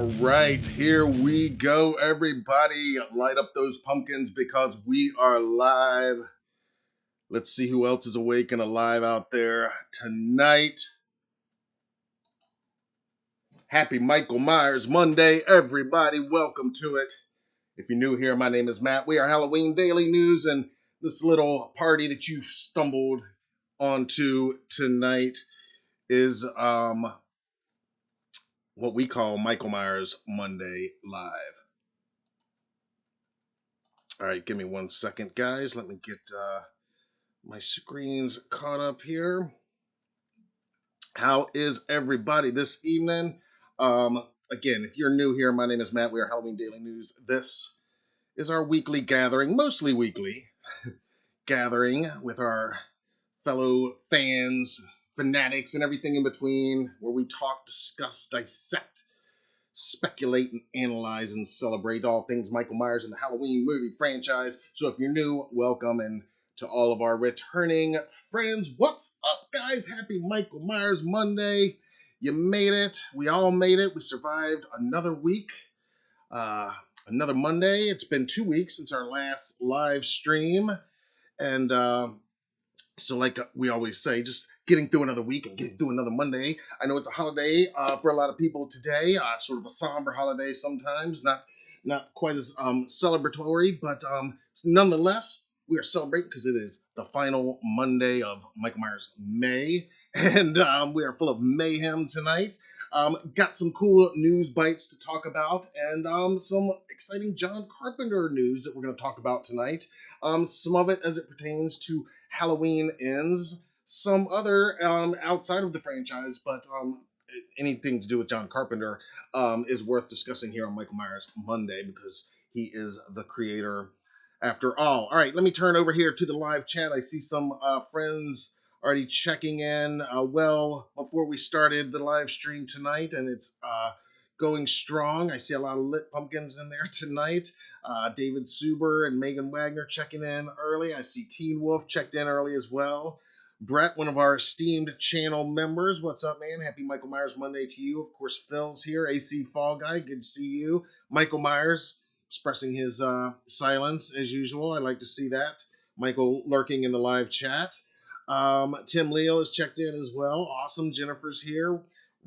right, here we go, everybody. Light up those pumpkins because we are live. Let's see who else is awake and alive out there tonight. Happy Michael Myers Monday, everybody. Welcome to it. If you're new here, my name is Matt. We are Halloween Daily News, and this little party that you stumbled onto tonight is what we call Michael Myers Monday Live. All right, give me 1 second, guys. Let me get my screen's caught up here. How is everybody this evening? Again, if you're new here, my name is Matt. We are Halloween Daily News. This is our weekly gathering, mostly weekly gathering with our fellow fans, fanatics, and everything in between, where we talk, discuss, dissect, speculate, and analyze and celebrate all things Michael Myers and the Halloween movie franchise. So if you're new, welcome, and to all of our returning friends, what's up, guys? Happy Michael Myers Monday. You made it. We all made it. We survived another week, another Monday. It's been 2 weeks since our last live stream, and so like we always say, just getting through another week and getting through another Monday. I know it's a holiday for a lot of people today, sort of a somber holiday sometimes, not quite as celebratory, but nonetheless, we are celebrating because it is the final Monday of Michael Myers May, and we are full of mayhem tonight. Got some cool news bites to talk about, and some exciting John Carpenter news that we're going to talk about tonight. Some of it as it pertains to Halloween Ends, some other outside of the franchise, but anything to do with John Carpenter is worth discussing here on Michael Myers Monday because he is the creator after all. All right, let me turn over here to the live chat. I see some friends already checking in well before we started the live stream tonight, and it's going strong. I see a lot of lit pumpkins in there tonight. David Suber and Megan Wagner checking in early. I see Teen Wolf checked in early as well. Brett, one of our esteemed channel members. What's up, man? Happy Michael Myers Monday to you. Of course, Phil's here. AC Fall Guy, good to see you. Michael Myers expressing his silence as usual. I like to see that. Michael lurking in the live chat. Tim Leo is checked in as well. Awesome. Jennifer's here.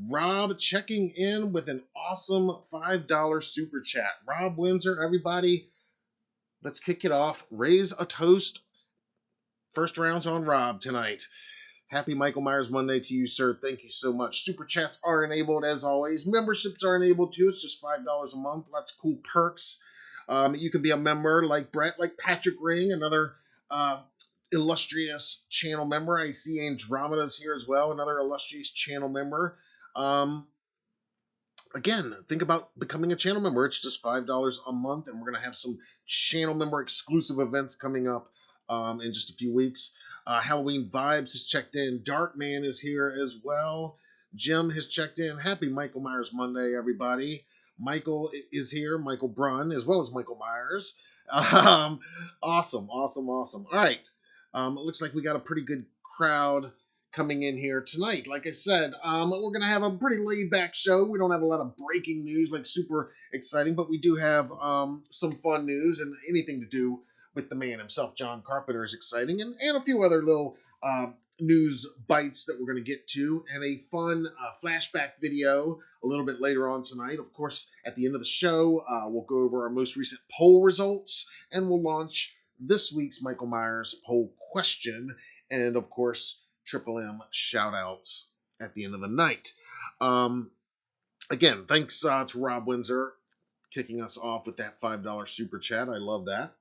Rob checking in with an awesome $5 super chat. Rob Windsor, everybody, let's kick it off. Raise a toast. First round's on Rob tonight. Happy Michael Myers Monday to you, sir. Thank you so much. Super chats are enabled as always. Memberships are enabled too. It's just $5 a month. Lots of cool perks. You can be a member like Brett, like Patrick Ring, another illustrious channel member. I see Andromeda's here as well, another illustrious channel member. Again, think about becoming a channel member. It's just $5 a month, and we're going to have some channel member exclusive events coming up in just a few weeks. Halloween Vibes has checked in. Darkman is here as well. Jim has checked in. Happy Michael Myers Monday, everybody. Michael is here. Michael Brunn, as well as Michael Myers. Awesome. All right. It looks like we got a pretty good crowd coming in here tonight. Like I said, we're going to have a pretty laid-back show. We don't have a lot of breaking news, like super exciting, but we do have some fun news, and anything to do with the man himself, John Carpenter, is exciting, and a few other little news bites that we're going to get to, and a fun flashback video a little bit later on tonight. Of course, at the end of the show, we'll go over our most recent poll results, and we'll launch this week's Michael Myers poll question, and of course, Triple M shout-outs at the end of the night. Again, thanks to Rob Windsor kicking us off with that $5 super chat. I love that.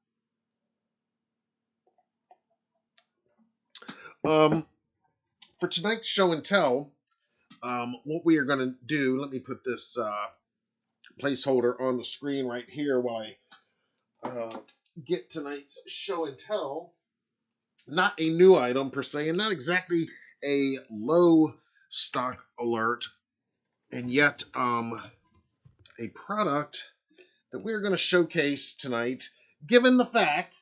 For tonight's show and tell, what we are going to do, let me put this placeholder on the screen right here while I get tonight's show and tell. Not a new item per se, and not exactly a low stock alert, and yet a product that we're going to showcase tonight, given the fact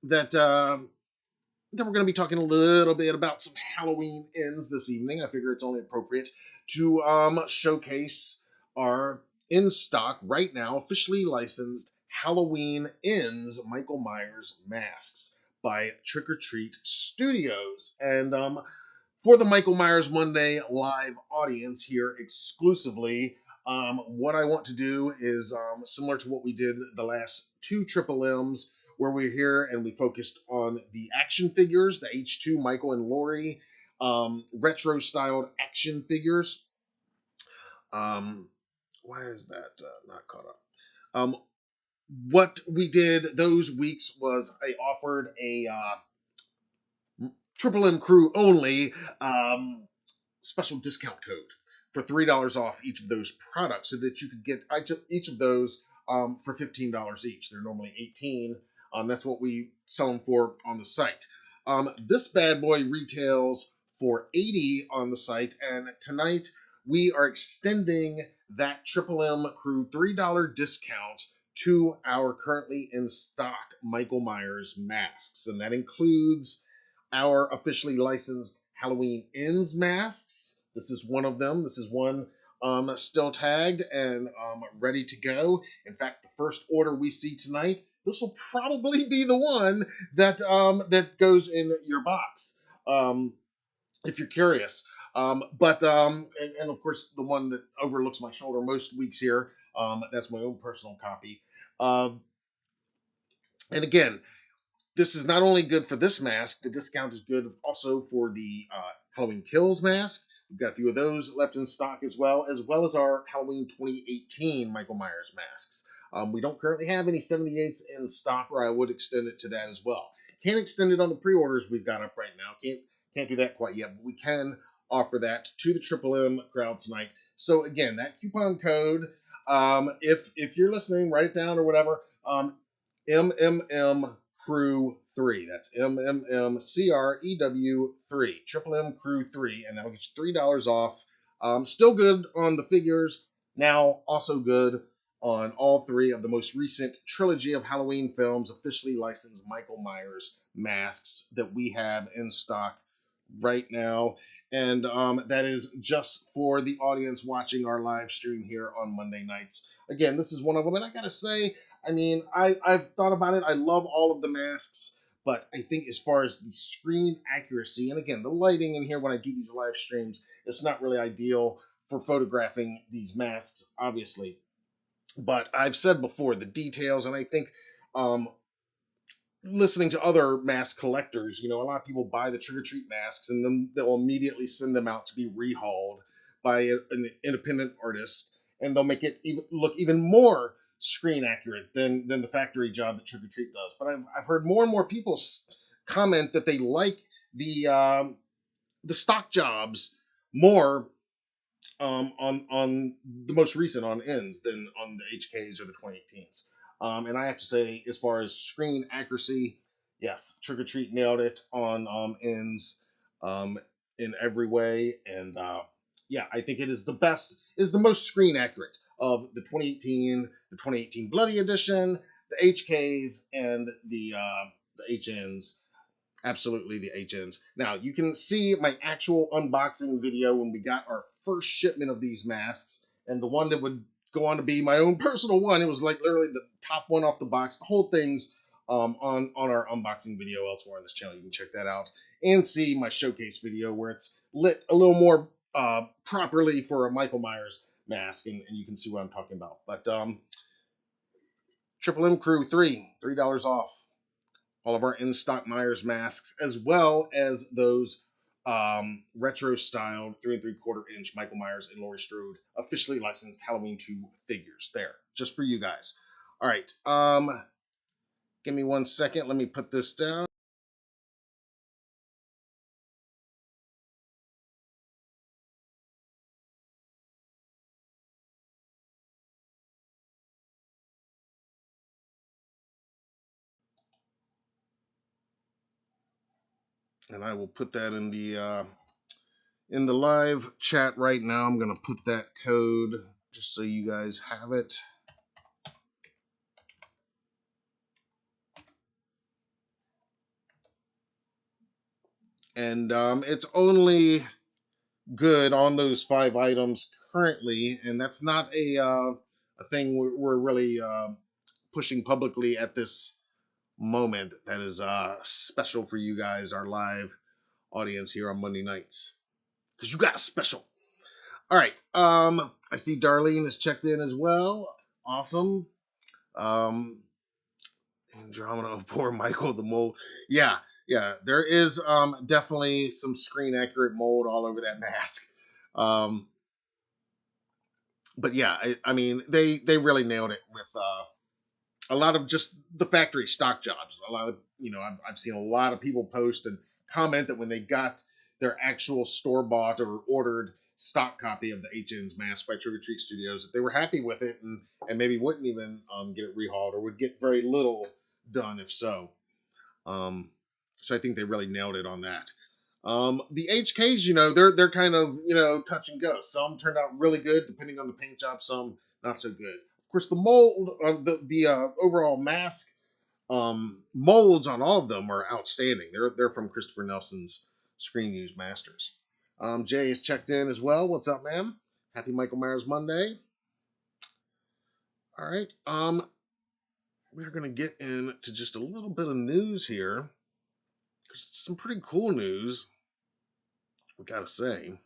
that we're going to be talking a little bit about some Halloween ends this evening. I figure it's only appropriate to showcase our in stock right now, officially licensed Halloween Ends Michael Myers masks by Trick or Treat Studios. And for the Michael Myers Monday live audience here exclusively, what I want to do is similar to what we did the last two Triple M's, where we're here and we focused on the action figures, the H2 Michael and Laurie retro styled action figures. Why is that not caught up? What we did those weeks was I offered a Triple M crew only special discount code for $3 off each of those products, so that you could get each of those for $15 each. They're normally $18. That's what we sell them for on the site. This bad boy retails for $80 on the site, and tonight we are extending that Triple M crew $3 discount to our currently in stock Michael Myers masks, and that includes our officially licensed Halloween Ends masks. This is one of them. This is one still tagged and ready to go. In fact, the first order we see tonight, this will probably be the one that that goes in your box, if you're curious. And of course, the one that overlooks my shoulder most weeks here, that's my own personal copy. And again, this is not only good for this mask, the discount is good also for the Halloween Kills mask. We've got a few of those left in stock as well as our Halloween 2018 Michael Myers masks. We don't currently have any 78s in stock, or I would extend it to that as well. Can't extend it on the pre-orders we've got up right now. Can't do that quite yet, but we can offer that to the Triple M crowd tonight. So again, that coupon code, if you're listening, write it down or whatever. MMM Crew 3. That's MMMCREW 3. Triple M Crew 3, and that'll get you $3 off. Still good on the figures. Now also good on all three of the most recent trilogy of Halloween films, officially licensed Michael Myers masks that we have in stock right now. And that is just for the audience watching our live stream here on Monday nights. Again, this is one of them, and I gotta say, I mean, I've thought about it. I love all of the masks, but I think as far as the screen accuracy, and again, the lighting in here when I do these live streams, it's not really ideal for photographing these masks, obviously. But I've said before, the details, and I think listening to other mask collectors, a lot of people buy the Trick or Treat masks and then they'll immediately send them out to be rehauled by an independent artist, and they'll make it look even more screen accurate than the factory job that Trick or Treat does. But I've heard more and more people comment that they like the stock jobs more on the most recent on ends than on the HKs or the 2018s. And I have to say, as far as screen accuracy, yes, Trick or Treat nailed it on ends in every way. And yeah, I think it is the best, is the most screen accurate of the 2018 Bloody Edition, the HKs, and the HNs. Absolutely, the HNs. Now, you can see my actual unboxing video when we got our first shipment of these masks, and the one that would go on to be my own personal one. It was like literally the top one off the box. The whole thing's on our unboxing video elsewhere on this channel. You can check that out and see my showcase video where it's lit a little more properly for a Michael Myers mask, and you can see what I'm talking about. But Triple M Crew $3 off all of our in-stock Myers masks, as well as those retro-styled 3 3/4 inch Michael Myers and Laurie Strode officially licensed Halloween 2 figures there, just for you guys. All right, give me 1 second. Let me put this down. And I will put that in the live chat right now. I'm gonna put that code just so you guys have it. And it's only good on those 5 items currently, and that's not a a thing we're really pushing publicly at this moment that is special for you guys, our live audience here on Monday nights, because you got special. All right. I see Darlene has checked in as well. Awesome. Andromeda of poor Michael the mold. Yeah, yeah. There is definitely some screen accurate mold all over that mask. Um, but yeah, I mean they really nailed it with a lot of just the factory stock jobs. A lot of I've seen a lot of people post and comment that when they got their actual store bought or ordered stock copy of the HN's mask by Trick or Treat Studios, that they were happy with it and maybe wouldn't even get it rehauled or would get very little done if so. So I think they really nailed it on that. The HKs, they're kind of touch and go. Some turned out really good depending on the paint job. Some not so good. Of course, the mold, the overall mask molds on all of them are outstanding. They're from Christopher Nelson's Screen Use Masters. Jay has checked in as well. What's up, man? Happy Michael Myers Monday. All right. We're gonna get into just a little bit of news here. There's some pretty cool news, we gotta say.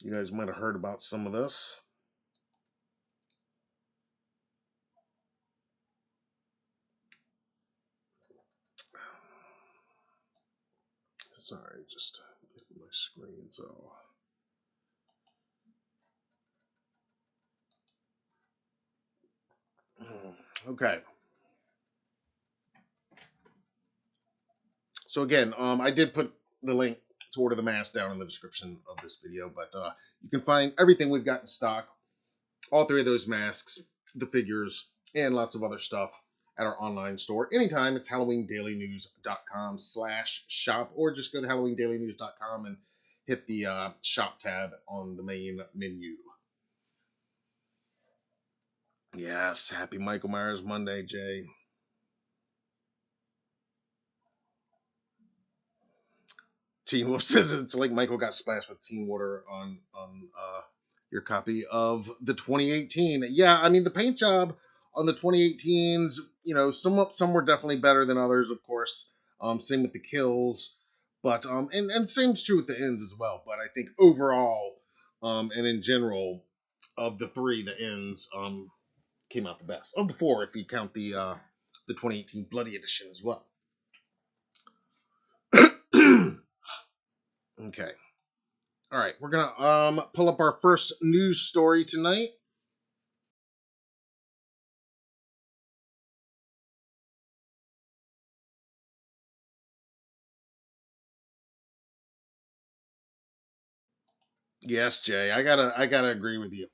You guys might have heard about some of this. Sorry, just getting my screen so. Okay. So again, I did put the link to order the mask down in the description of this video, but you can find everything we've got in stock, all three of those masks, the figures, and lots of other stuff at our online store. Anytime, it's HalloweenDailyNews.com/shop, or just go to HalloweenDailyNews.com and hit the shop tab on the main menu. Yes, happy Michael Myers Monday, Jay. Teen Wolf says it's like Michael got splashed with teen water on your copy of the 2018. Yeah, I mean the paint job on the 2018s, some were definitely better than others, of course. Same with the kills, but and same's true with the ends as well. But I think overall, and in general, of the three, the ends came out the best. Of the four, if you count the 2018 Bloody Edition as well. Okay. All right, we're gonna pull up our first news story tonight. Yes, Jay, I gotta agree with you.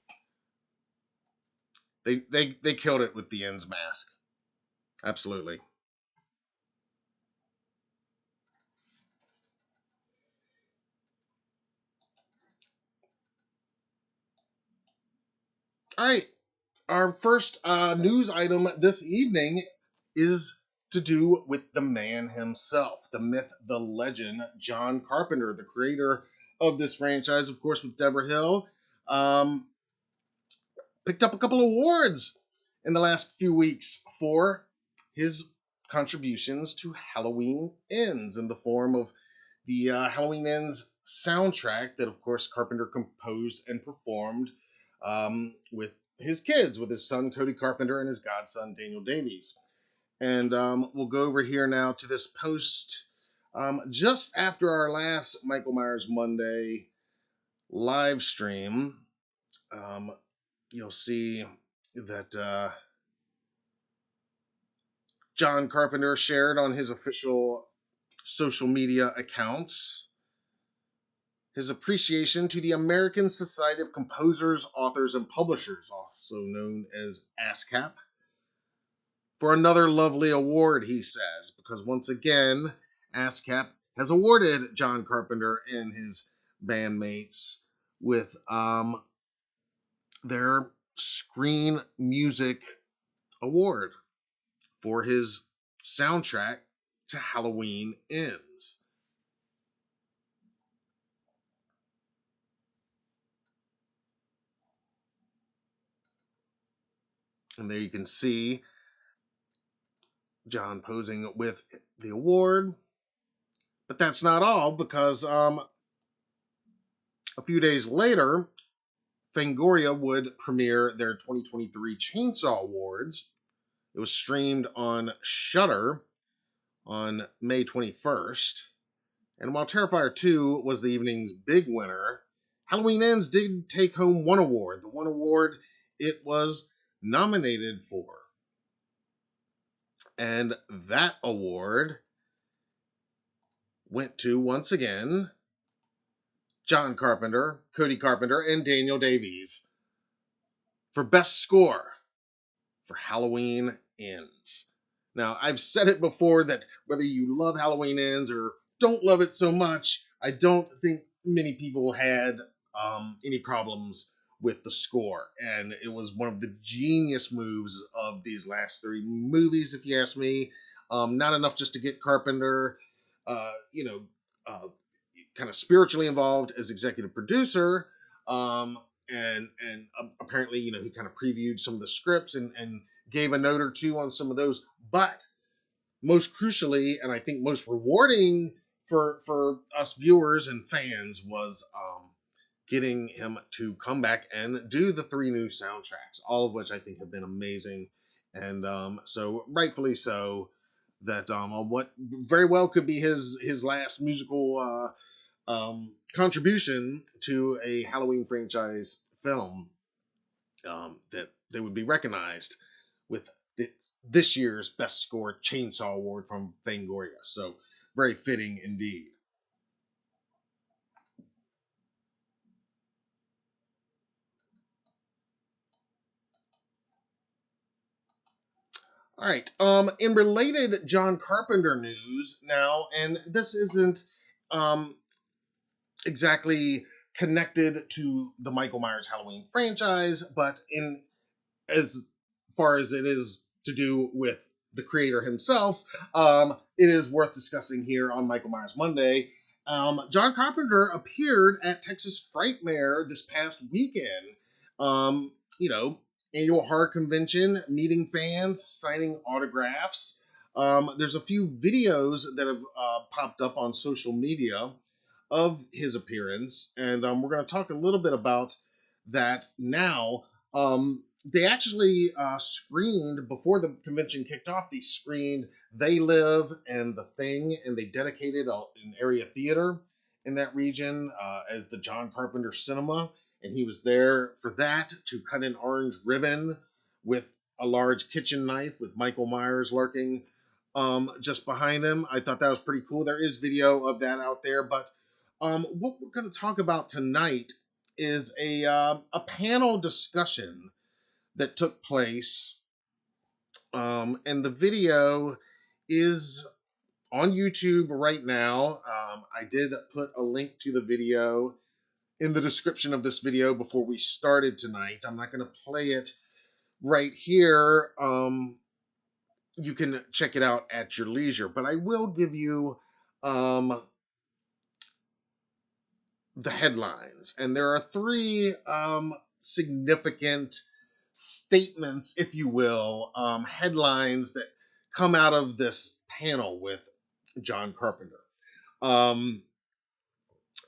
They killed it with the ends mask. Absolutely. All right, our first news item this evening is to do with the man himself, the myth, the legend, John Carpenter, the creator of this franchise, of course, with Deborah Hill. Picked up a couple of awards in the last few weeks for his contributions to Halloween Ends in the form of the Halloween Ends soundtrack that, of course, Carpenter composed and performed with his kids, with his son Cody Carpenter and his godson Daniel Davies. And we'll go over here now to this post just after our last Michael Myers Monday live stream. You'll see that John Carpenter shared on his official social media accounts his appreciation to the American Society of Composers, Authors, and Publishers, also known as ASCAP, for another lovely award, he says, because once again, ASCAP has awarded John Carpenter and his bandmates with their Screen Music Award for his soundtrack to Halloween Ends. And there you can see John posing with the award. But that's not all, because a few days later, Fangoria would premiere their 2023 Chainsaw Awards. It was streamed on Shudder on May 21st. And while Terrifier 2 was the evening's big winner, Halloween Ends did take home one award, the one award it was nominated for. And that award went to, once again, John Carpenter, Cody Carpenter, and Daniel Davies for Best Score for Halloween Ends. Now, I've said it before that whether you love Halloween Ends or don't love it so much, I don't think many people had any problems with the score. And it was one of the genius moves of these last three movies, if you ask me. Not enough just to get Carpenter, kind of spiritually involved as executive producer. And apparently, he kind of previewed some of the scripts and gave a note or two on some of those. But most crucially, and I think most rewarding for us viewers and fans, was getting him to come back and do the three new soundtracks, all of which I think have been amazing. And so rightfully so, that what very well could be his last musical contribution to a Halloween franchise film, that they would be recognized with this year's Best Score Chainsaw Award from Fangoria. So very fitting indeed. All right. In related John Carpenter news now, and this isn't exactly connected to the Michael Myers Halloween franchise, but in as far as it is to do with the creator himself, it is worth discussing here on Michael Myers Monday. John Carpenter appeared at Texas Frightmare this past weekend. Annual horror convention, meeting fans, signing autographs. There's a few videos that have popped up on social media of his appearance, and we're going to talk a little bit about that now. They actually screened, before the convention kicked off, they screened They Live and The Thing, and they dedicated an area theater in that region as the John Carpenter Cinema. And he was there for that, to cut an orange ribbon with a large kitchen knife with Michael Myers lurking just behind him. I thought that was pretty cool. There is video of that out there. But what we're going to talk about tonight is a panel discussion that took place. And the video is on YouTube right now. I did put a link to the video in the description of this video before we started tonight. I'm not going to play it right here. You can check it out at your leisure, but I will give you the headlines. And there are three significant statements, if you will, headlines that come out of this panel with John Carpenter.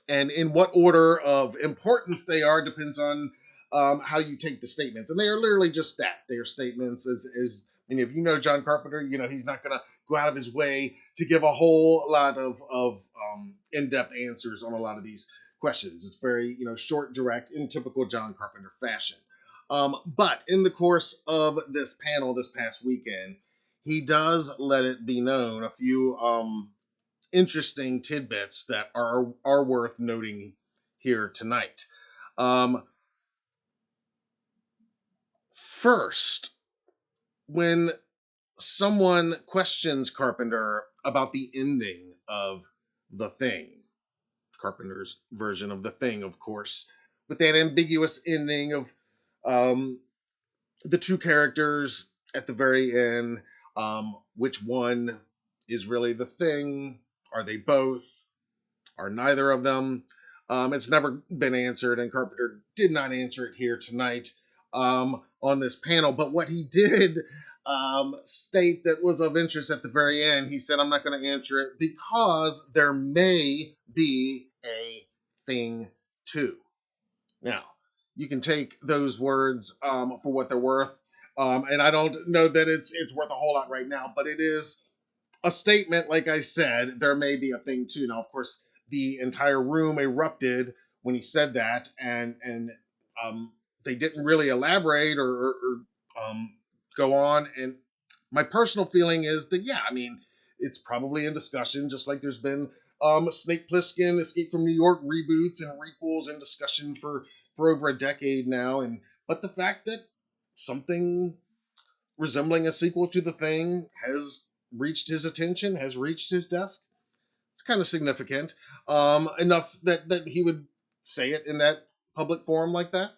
And in what order of importance they are depends on how you take the statements. And they are literally just that. They are statements. As many of you know, John Carpenter, he's not going to go out of his way to give a whole lot of in-depth answers on a lot of these questions. It's very, short, direct, in typical John Carpenter fashion. But in the course of this panel this past weekend, he does let it be known a few interesting tidbits that are worth noting here tonight. First, when someone questions Carpenter about the ending of The Thing, Carpenter's version of The Thing, of course, with that ambiguous ending of the two characters at the very end, which one is really the thing? Are they both? Are neither of them? It's never been answered, and Carpenter did not answer it here tonight. on this panel. But what he did state that was of interest at the very end, he said, I'm not going to answer it because there may be a thing too. Now, you can take those words for what they're worth. And I don't know that it's worth a whole lot right now, but it is a statement. Like I said, there may be a thing too. Now, of course, the entire room erupted when he said that, and they didn't really elaborate or go on. And my personal feeling is that, yeah, I mean, it's probably in discussion, just like there's been Snake Plissken, Escape from New York reboots and requels in discussion for over a decade now. But the fact that something resembling a sequel to The Thing has reached his attention, has reached his desk, it's kind of significant. Enough that he would say it in that public forum like that.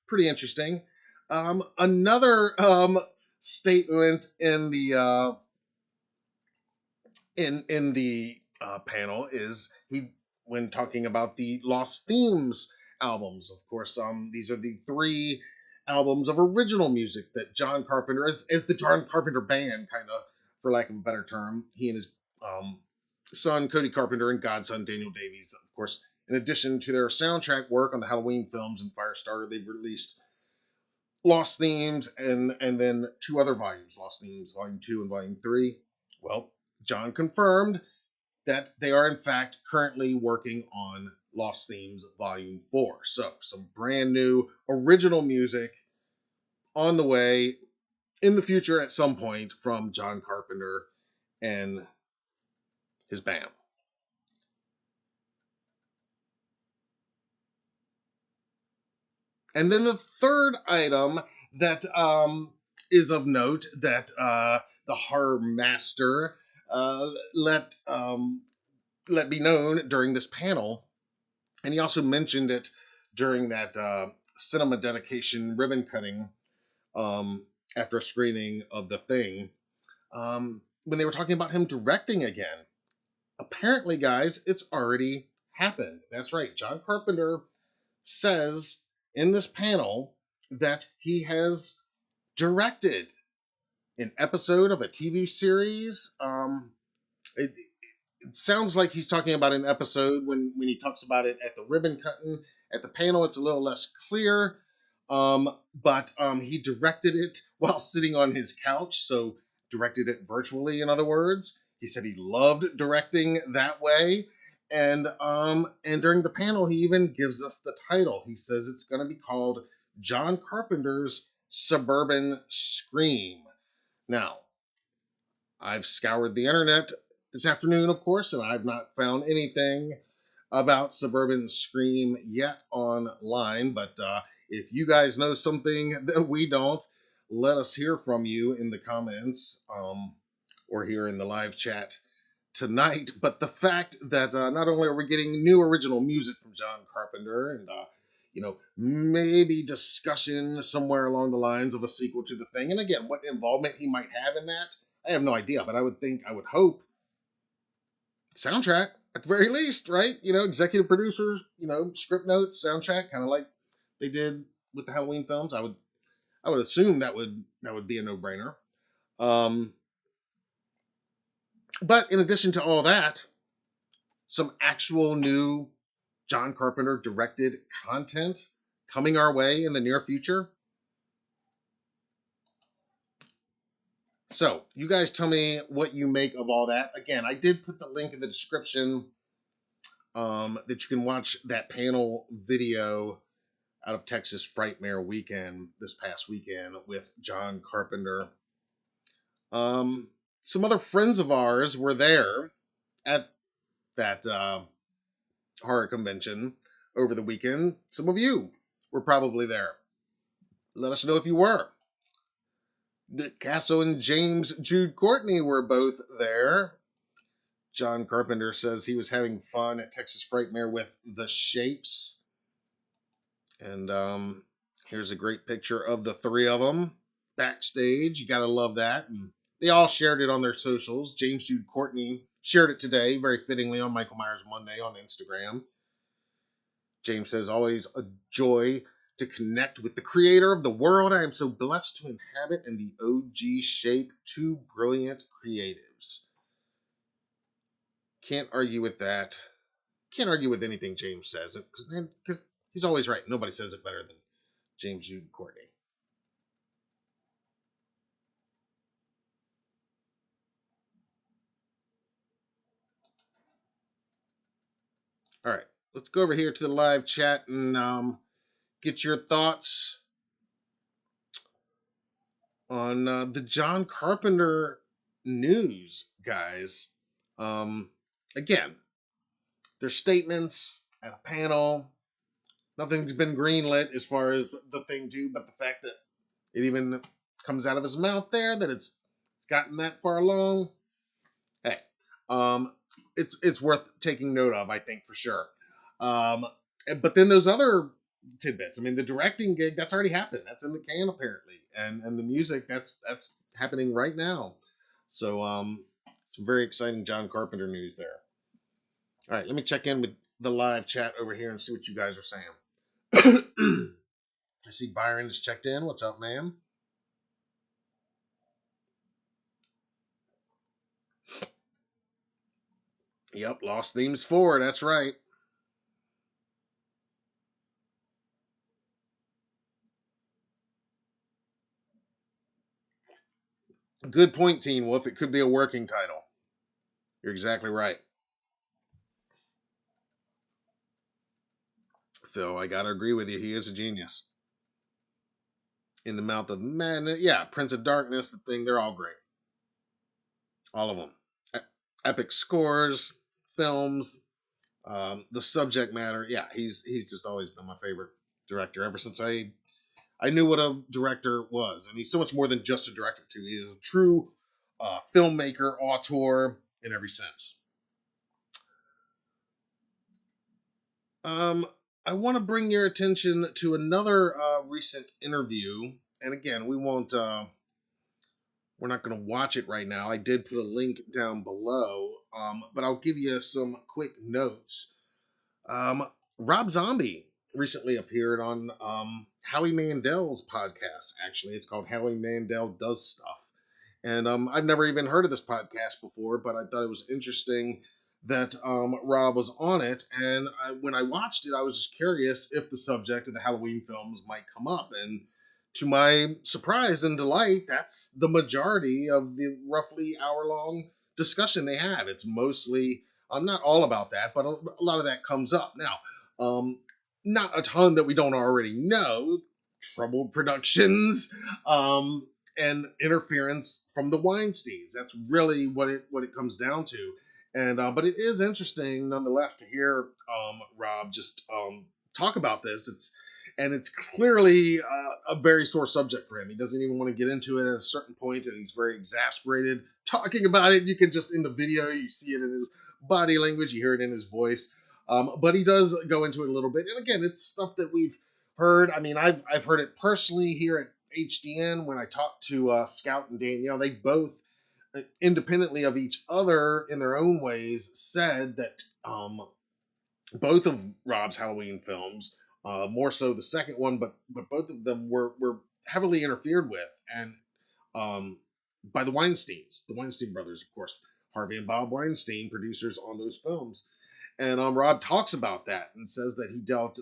Pretty interesting. Another statement in the in the panel is he when talking about the Lost Themes albums. Of course, these are the 3 albums of original music that John Carpenter, as the John Carpenter band, kind of, for lack of a better term, he and his son Cody Carpenter and godson Daniel Davies, of course, in addition to their soundtrack work on the Halloween films and Firestarter, they've released Lost Themes and then 2 other volumes, Lost Themes Volume 2 and Volume 3. Well, John confirmed that they are in fact currently working on Lost Themes Volume 4. So some brand new original music on the way in the future at some point from John Carpenter and his band. And then the third item that is of note that the horror master let be known during this panel, and he also mentioned it during that cinema dedication ribbon cutting after a screening of The Thing, when they were talking about him directing again. Apparently, guys, it's already happened. That's right. John Carpenter says in this panel that he has directed an episode of a TV series. It sounds like he's talking about an episode when he talks about it at the ribbon cutting. At the panel, it's a little less clear, but he directed it while sitting on his couch, so directed it virtually, in other words. He said he loved directing that way. And during the panel, he even gives us the title. He says it's going to be called John Carpenter's Suburban Scream. Now, I've scoured the internet this afternoon, of course, and I've not found anything about Suburban Scream yet online. But if you guys know something that we don't, let us hear from you in the comments or here in the live chat tonight. But the fact that not only are we getting new original music from John Carpenter and maybe discussion somewhere along the lines of a sequel to The Thing, and again, what involvement he might have in that, I have no idea, but I would hope soundtrack at the very least, right? Executive producers, script notes, soundtrack, kind of like they did with the Halloween films. I would assume that would be a no-brainer. But in addition to all that, some actual new John Carpenter directed content coming our way in the near future. So, you guys tell me what you make of all that. Again, I did put the link in the description that you can watch that panel video out of Texas Frightmare Weekend this past weekend with John Carpenter. Some other friends of ours were there at that horror convention over the weekend. Some of you were probably there. Let us know if you were. Dick Casso and James Jude Courtney were both there. John Carpenter says he was having fun at Texas Frightmare with The Shapes. And here's a great picture of the 3 of them backstage. You gotta love that. And they all shared it on their socials. James Jude Courtney shared it today, very fittingly, on Michael Myers Monday on Instagram. James says, always a joy to connect with the creator of the world I am so blessed to inhabit in the OG shape. Two brilliant creatives. Can't argue with that. Can't argue with anything James says, because he's always right. Nobody says it better than James, Jude, and Courtney. All right, let's go over here to the live chat and get your thoughts on the John Carpenter news, guys. Again, their statements at a panel. Nothing's been greenlit as far as the thing too, but the fact that it even comes out of his mouth there, that it's gotten that far along. Hey, it's worth taking note of, I think, for sure. But then those other tidbits. I mean, the directing gig, that's already happened. That's in the can apparently, and the music, that's happening right now. So some very exciting John Carpenter news there. All right, let me check in with the live chat over here and see what you guys are saying. I see Byron's checked in. What's up, man? Yep, Lost Themes 4. That's right. Good point, Teen Wolf. It could be a working title. You're exactly right. Phil, I gotta agree with you. He is a genius. In the Mouth of Madness. Yeah, Prince of Darkness, the thing. They're all great. All of them. Epic scores, films, the subject matter. Yeah, he's just always been my favorite director ever since I knew what a director was. And he's so much more than just a director, too. He is a true filmmaker, auteur in every sense. I want to bring your attention to another recent interview. And again, we're not going to watch it right now. I did put a link down below, but I'll give you some quick notes. Rob Zombie recently appeared on Howie Mandel's podcast. Actually, it's called Howie Mandel Does Stuff. And I've never even heard of this podcast before, but I thought it was interesting that Rob was on it. And when I watched it, I was just curious if the subject of the Halloween films might come up. And to my surprise and delight, that's the majority of the roughly hour-long discussion they have. It's mostly, I'm not all about that, but a lot of that comes up. Now, not a ton that we don't already know. Troubled productions, and interference from the Weinsteins. That's really what it comes down to. And but it is interesting nonetheless to hear Rob just talk about this. It's clearly a very sore subject for him. He doesn't even want to get into it at a certain point, and he's very exasperated talking about it. You can just, in the video, you see it in his body language, you hear it in his voice. But he does go into it a little bit. And again, it's stuff that we've heard. I mean, I've heard it personally here at HDN when I talked to Scout and Danielle. They both, independently of each other in their own ways, said that both of Rob's Halloween films, more so the second one, but both of them were heavily interfered with, and by the Weinsteins, the Weinstein brothers, of course, Harvey and Bob Weinstein, producers on those films. And Rob talks about that and says that he dealt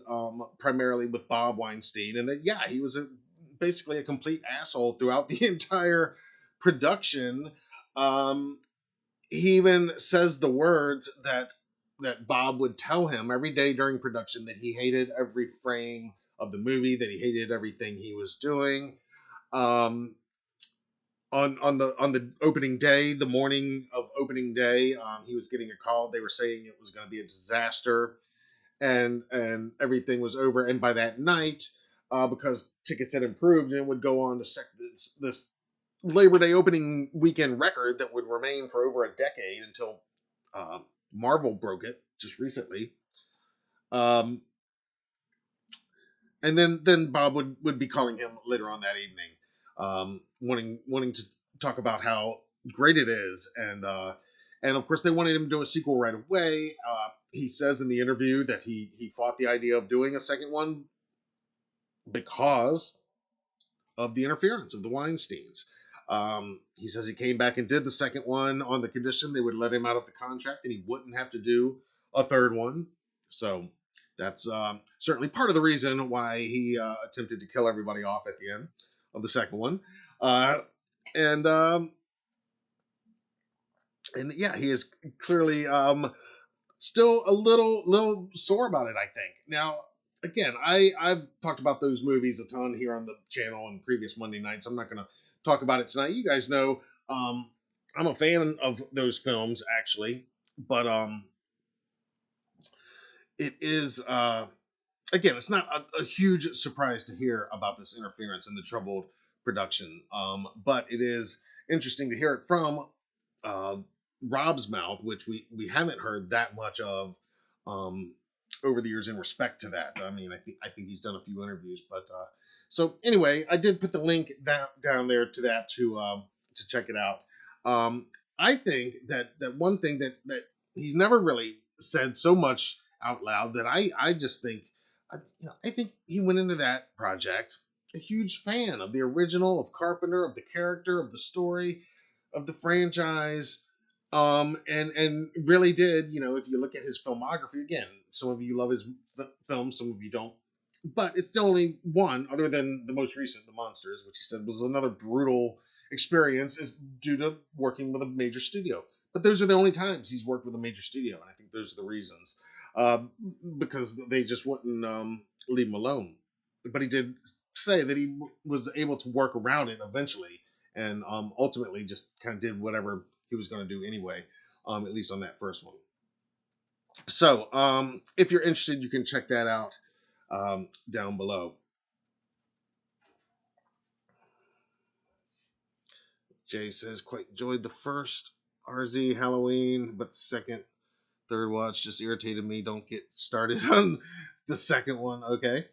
primarily with Bob Weinstein, and that, yeah, he was basically a complete asshole throughout the entire production. He even says the words that Bob would tell him every day during production, that he hated every frame of the movie, that he hated everything he was doing. On the opening day, the morning of opening day, he was getting a call. They were saying it was going to be a disaster, and everything was over. And by that night, because tickets had improved, and it would go on to set this Labor Day opening weekend record that would remain for over a decade until Marvel broke it just recently. And then Bob would be calling him later on that evening, wanting to talk about how great it is, and of course they wanted him to do a sequel right away. He says in the interview that he fought the idea of doing a second one because of the interference of the Weinsteins. He says he came back and did the second one on the condition they would let him out of the contract and he wouldn't have to do a third one. So that's certainly part of the reason why he attempted to kill everybody off at the end of the second one. Uh, and and yeah, he is clearly still a little sore about it, I think. Now, again, I've talked about those movies a ton here on the channel on previous Monday nights. I'm not going to talk about it tonight. You guys know I'm a fan of those films, actually, but it is again, it's not a huge surprise to hear about this interference and the troubled production, but it is interesting to hear it from uh, Rob's mouth, which we haven't heard that much of um, over the years in respect to that. I mean, I think he's done a few interviews, but so anyway, I did put the link down there to that to check it out. I think that one thing that he's never really said so much out loud that I just think I think he went into that project a huge fan of the original, of Carpenter, of the character, of the story, of the franchise, and really did. If you look at his filmography again, some of you love his films, some of you don't. But it's the only one, other than the most recent, The Monsters, which he said was another brutal experience, is due to working with a major studio. But those are the only times he's worked with a major studio, and I think those are the reasons. Because they just wouldn't leave him alone. But he did say that he was able to work around it eventually, and ultimately just kind of did whatever he was going to do anyway, at least on that first one. So if you're interested, you can check that out down below. Jay says, quite enjoyed the first RZ Halloween, but the second, third watch just irritated me. Don't get started on the second one. Okay.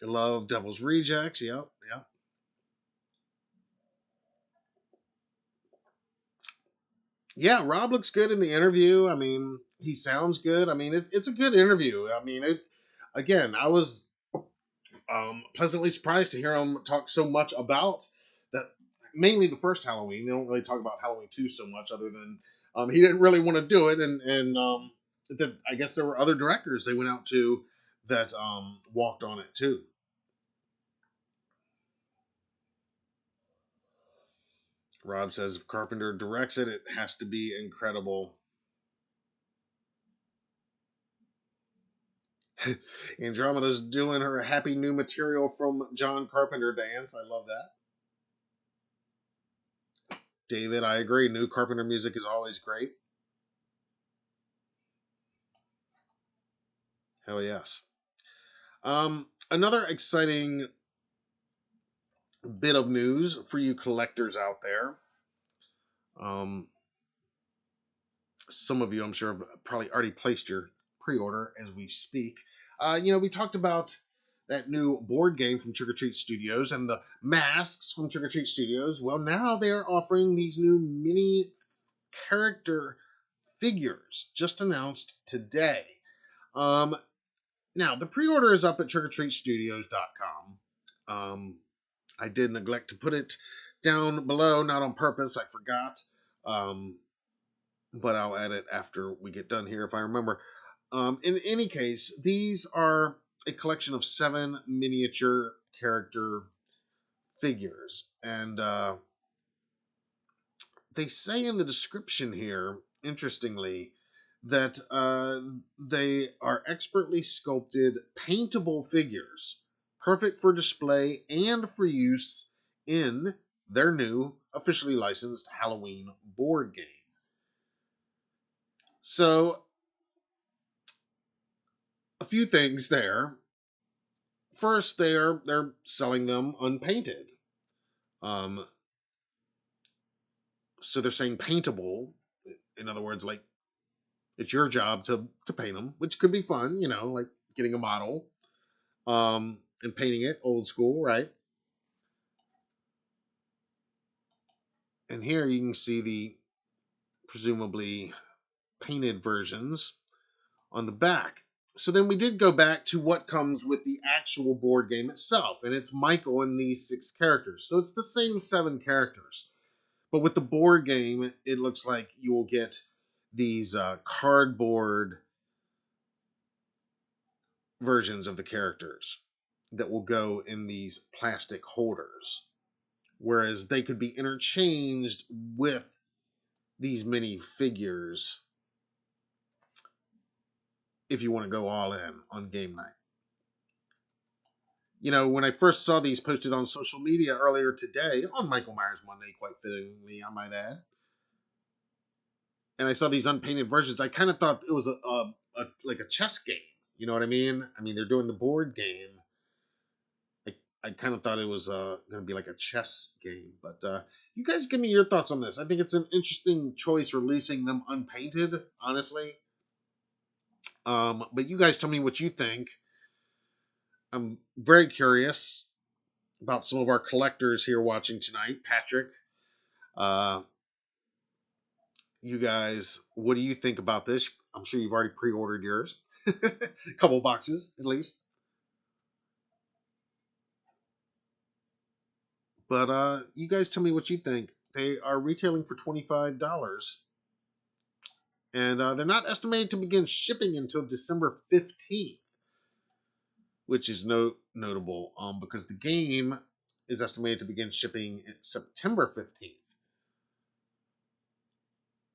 I love Devil's Rejects. Yep, yep. Yeah, Rob looks good in the interview. I mean, he sounds good. I mean, it's a good interview. I mean, again, I was pleasantly surprised to hear him talk so much about that. Mainly the first Halloween. They don't really talk about Halloween 2 so much, other than he didn't really want to do it, and that I guess there were other directors they went out to that walked on it too. Rob says if Carpenter directs it, it has to be incredible. Andromeda's doing her happy new material from John Carpenter dance. I love that. David, I agree. New Carpenter music is always great. Hell yes. Another exciting bit of news for you collectors out there. Some of you, I'm sure, have probably already placed your pre-order as we speak. We talked about that new board game from Trick or Treat Studios and the masks from Trick or Treat Studios. Well, now they are offering these new mini character figures, just announced today. Now, the pre-order is up at trickortreatstudios.com. I did neglect to put it down below, not on purpose. I forgot. But I'll add it after we get done here if I remember. In any case, these are a collection of 7 miniature character figures. And they say in the description here, interestingly, that they are expertly sculpted, paintable figures, perfect for display and for use in their new, officially licensed Halloween board game. So, a few things there. First, they're selling them unpainted. Um, so they're saying paintable. In other words, like it's your job to paint them, which could be fun, like getting a model and painting it old school, right? And here you can see the presumably painted versions on the back. So then we did go back to what comes with the actual board game itself, and it's Michael and these 6 characters. So it's the same 7 characters. But with the board game, it looks like you will get these cardboard versions of the characters that will go in these plastic holders. Whereas they could be interchanged with these mini figures if you want to go all in on game night. You know, when I first saw these posted on social media earlier today, on Michael Myers Monday, quite fittingly, I might add, and I saw these unpainted versions, I kind of thought it was like a chess game. You know what I mean? I mean, they're doing the board game. I kind of thought it was going to be like a chess game. But you guys give me your thoughts on this. I think it's an interesting choice releasing them unpainted, honestly. But you guys tell me what you think. I'm very curious about some of our collectors here watching tonight. Patrick, you guys, what do you think about this? I'm sure you've already pre-ordered yours. A couple boxes, at least. But you guys tell me what you think. They are retailing for $25. And they're not estimated to begin shipping until December 15th, which is notable because the game is estimated to begin shipping September 15th.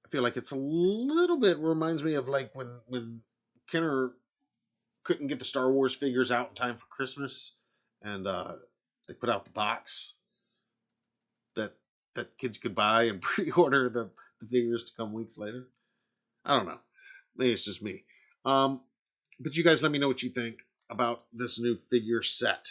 I feel like it's a little bit reminds me of like when Kenner couldn't get the Star Wars figures out in time for Christmas, and they put out the box that kids could buy and pre-order the figures to come weeks later. I don't know. Maybe it's just me. But you guys let me know what you think about this new figure set.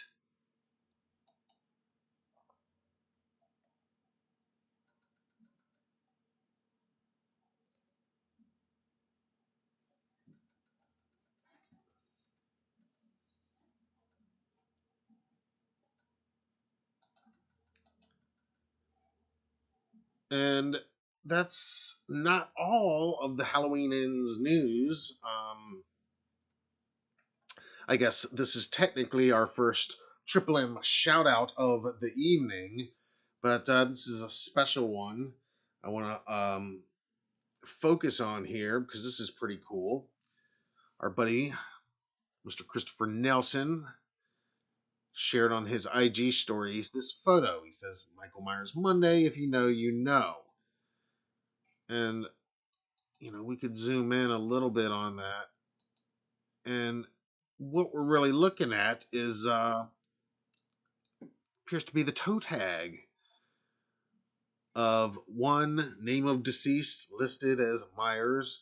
And that's not all of the Halloween Ends news. I guess this is technically our first Triple M shout out of the evening, but this is a special one I want to focus on here because this is pretty cool. Our buddy, Mr. Christopher Nelson, shared on his IG stories this photo. He says, Michael Myers Monday, if you know, you know. And, you know, we could zoom in a little bit on that. And what we're really looking at is appears to be the toe tag of one name of deceased listed as Myers,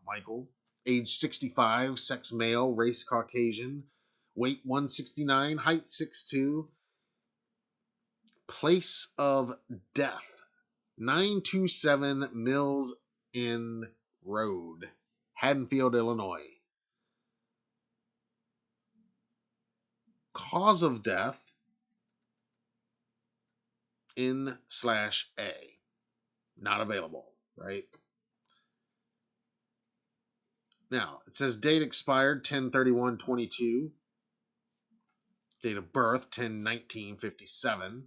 Michael, age 65, sex male, race Caucasian, weight 169, height 6'2", place of death 927 Mills Inn Road, Haddonfield, Illinois. Cause of death N/A. Not available, right? Now, it says date expired 10/31/22. Date of birth 10/19/57.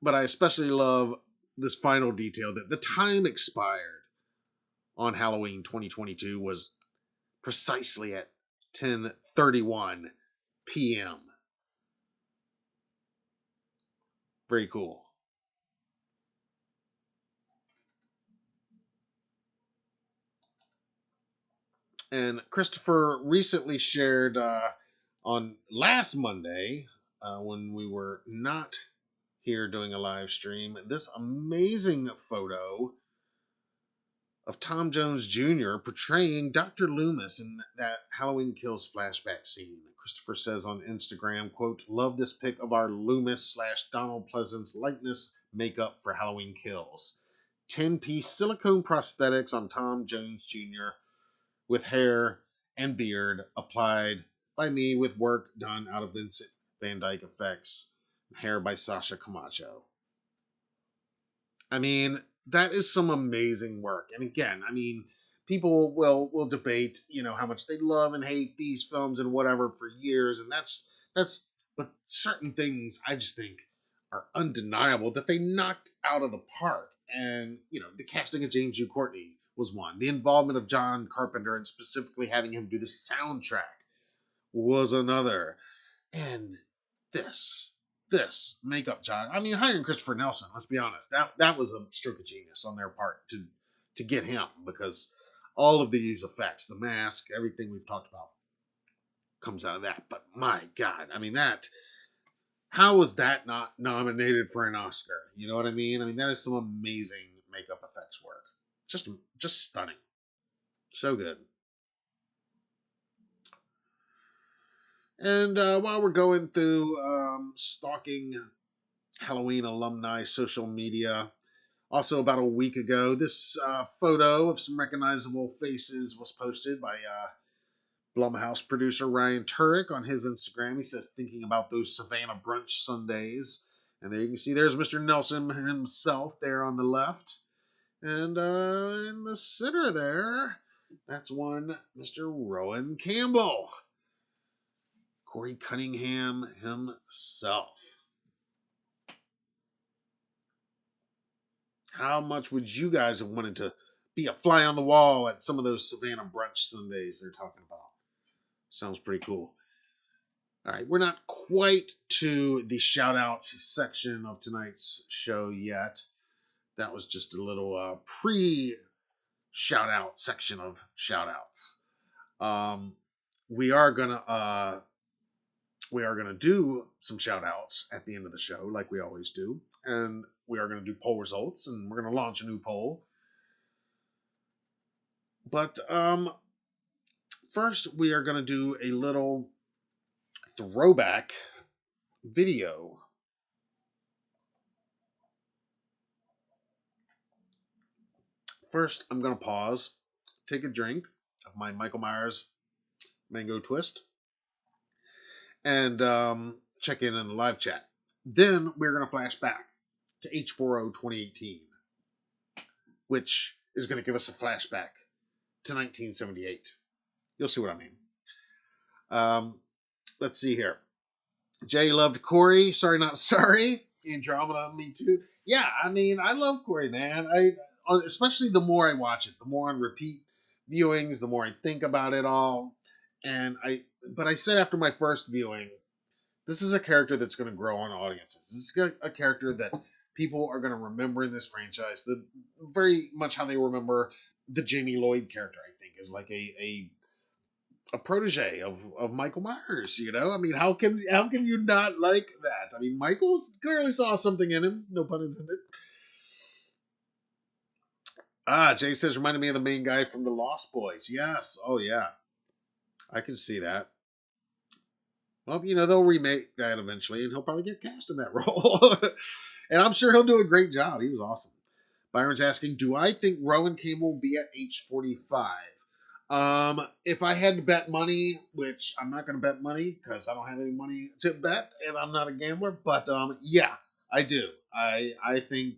But I especially love this final detail that the time expired on Halloween 2022 was precisely at 10:31 p.m. Very cool. And Christopher recently shared on last Monday, when we were not here doing a live stream, this amazing photo of Tom Jones Jr. portraying Dr. Loomis in that Halloween Kills flashback scene. Christopher says on Instagram, quote, love this pic of our Loomis / Donald Pleasance likeness makeup for Halloween Kills. 10-piece silicone prosthetics on Tom Jones Jr. with hair and beard applied by me with work done out of Vincent Van Dyke effects. Hair by Sasha Camacho. I mean, that is some amazing work. And again, I mean, people will debate, how much they love and hate these films and whatever for years, and that's but certain things I just think are undeniable that they knocked out of the park. And the casting of James U. Courtney was one. The involvement of John Carpenter and specifically having him do the soundtrack was another. And this makeup job. I mean, hiring Christopher Nelson. Let's be honest. That was a stroke of genius on their part to get him, because all of these effects, the mask, everything we've talked about, comes out of that. But my God, I mean how was that not nominated for an Oscar? You know what I mean? I mean, that is some amazing makeup effects work. Just stunning. So good. And while we're going through stalking Halloween alumni social media, also about a week ago, this photo of some recognizable faces was posted by Blumhouse producer Ryan Turek on his Instagram. He says, thinking about those Savannah brunch Sundays. And there you can see there's Mr. Nelson himself there on the left. And in the center there, that's one Mr. Rowan Campbell. Corey Cunningham himself. How much would you guys have wanted to be a fly on the wall at some of those Savannah brunch Sundays they're talking about? Sounds pretty cool. All right, we're not quite to the shout-outs section of tonight's show yet. That was just a little pre-shout-out section of shout-outs. We are gonna do some shout-outs at the end of the show, like we always do, and we are gonna do poll results, and we're gonna launch a new poll. But first, we are gonna do a little throwback video. First, I'm going to pause, take a drink of my Michael Myers Mango Twist, and check in the live chat. Then we're going to flash back to H4O 2018, which is going to give us a flashback to 1978. You'll see what I mean. Let's see here. Jay loved Corey. Sorry, not sorry. Andromeda, me too. Yeah, I mean, I love Corey, man. Especially the more I watch it, the more on repeat viewings, the more I think about it all. But I said after my first viewing, this is a character that's going to grow on audiences. This is a character that people are going to remember in this franchise. Very much how they remember the Jamie Lloyd character, I think, is like a protege of Michael Myers. I mean, how can you not like that? I mean, Michael's clearly saw something in him. No pun intended. Jay says, reminded me of the main guy from The Lost Boys. Yes. Oh, yeah. I can see that. Well, they'll remake that eventually, and he'll probably get cast in that role. And I'm sure he'll do a great job. He was awesome. Byron's asking, do I think Rowan Campbell will be at age 45? If I had to bet money, which I'm not going to bet money because I don't have any money to bet, and I'm not a gambler, but yeah, I do. I think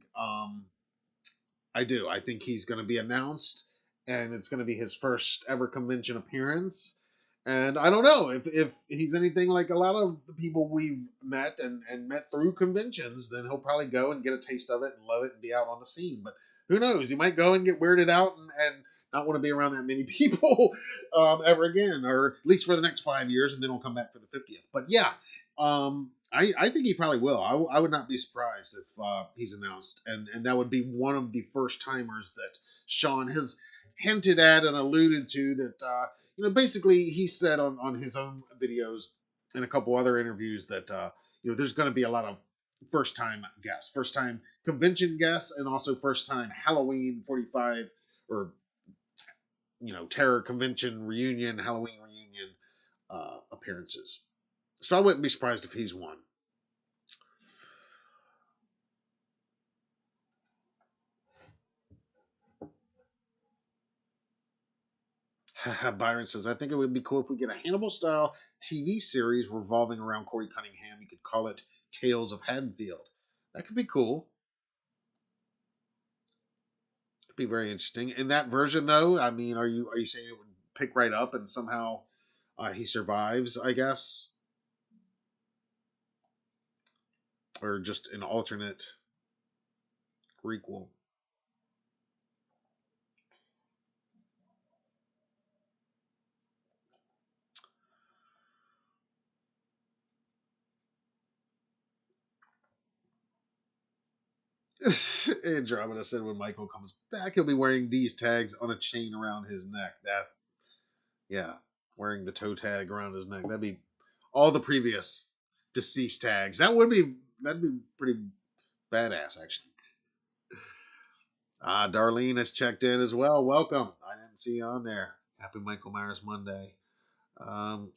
I do. I think he's going to be announced, and it's going to be his first ever convention appearance. And I don't know if he's anything like a lot of the people we've met and met through conventions, then he'll probably go and get a taste of it and love it and be out on the scene. But who knows? He might go and get weirded out and not want to be around that many people ever again, or at least for the next 5 years, and then he'll come back for the 50th. But yeah, I think he probably will. I would not be surprised if he's announced, and that would be one of the first timers that Sean has hinted at and alluded to. That basically he said on his own videos and a couple other interviews that there's going to be a lot of first time guests, first time convention guests, and also first time Halloween 45 or terror convention reunion, Halloween reunion appearances. So I wouldn't be surprised if he's one. Byron says, I think it would be cool if we get a Hannibal-style TV series revolving around Corey Cunningham. You could call it Tales of Haddonfield. That could be cool. Be very interesting. In that version, though, I mean, are you saying it would pick right up and somehow he survives? I guess, or just an alternate requel. Andromeda said when Michael comes back, he'll be wearing these tags on a chain around his neck. That, yeah, wearing the toe tag around his neck. That'd be all the previous deceased tags. That'd be pretty badass, actually. Darlene has checked in as well. Welcome. I didn't see you on there. Happy Michael Myers Monday.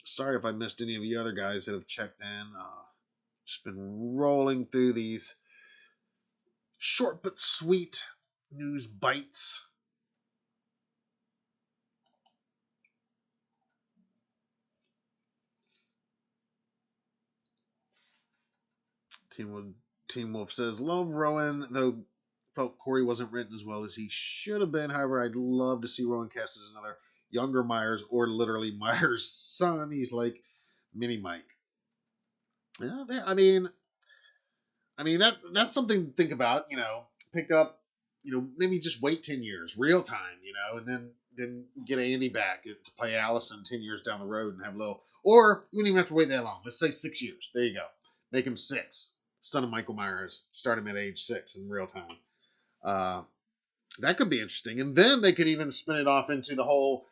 Sorry if I missed any of you other guys that have checked in. Just been rolling through these short but sweet news bites. Team Wolf says, love Rowan, though felt Corey wasn't written as well as he should have been. However, I'd love to see Rowan cast as another younger Myers or literally Myers' son. He's like mini Mike. Yeah, I mean that's something to think about. Pick up, maybe just wait 10 years, real time, and then get Andy back to play Allison 10 years down the road and have a little. Or you wouldn't even have to wait that long. Let's say 6 years. There you go. Make him 6. Son of Michael Myers. Start him at age 6 in real time. Uh, that could be interesting, and then they could even spin it off into the whole.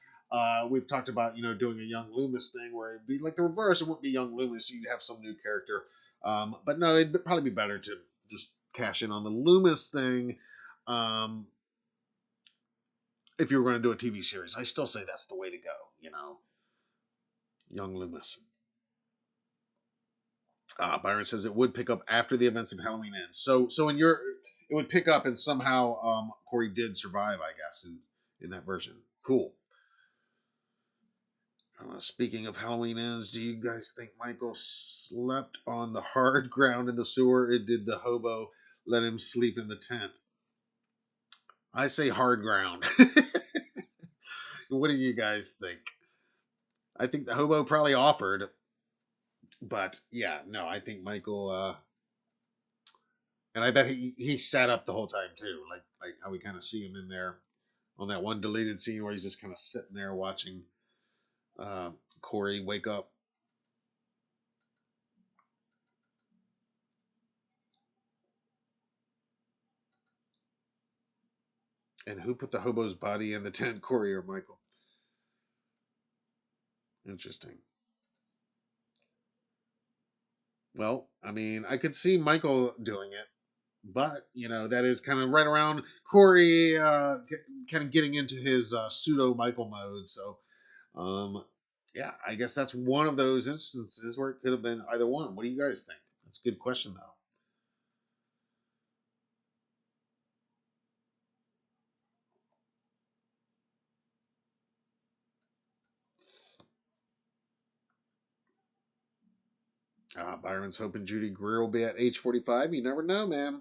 We've talked about doing a young Loomis thing where it'd be like the reverse. It wouldn't be young Loomis. You'd have some new character. But no, it'd probably be better to just cash in on the Loomis thing. Um, if you were going to do a TV series, I still say that's the way to go. Young Loomis. Byron says it would pick up after the events of Halloween ends. So it would pick up and somehow Corey did survive, I guess, in that version. Cool. Speaking of Halloween ends, do you guys think Michael slept on the hard ground in the sewer, or did the hobo let him sleep in the tent? I say hard ground. What do you guys think? I think the hobo probably offered, but yeah, no, I think Michael, and I bet he sat up the whole time too, like how we kind of see him in there on that one deleted scene where he's just kind of sitting there watching Corey wake up. And who put the hobo's body in the tent, Corey or Michael? Interesting. Well, I mean, I could see Michael doing it, but that is kind of right around Corey, kind of getting into his pseudo Michael mode. So, yeah, I guess that's one of those instances where it could have been either one. What do you guys think? That's a good question, though. Byron's hoping Judy Greer will be at age 45. You never know, man.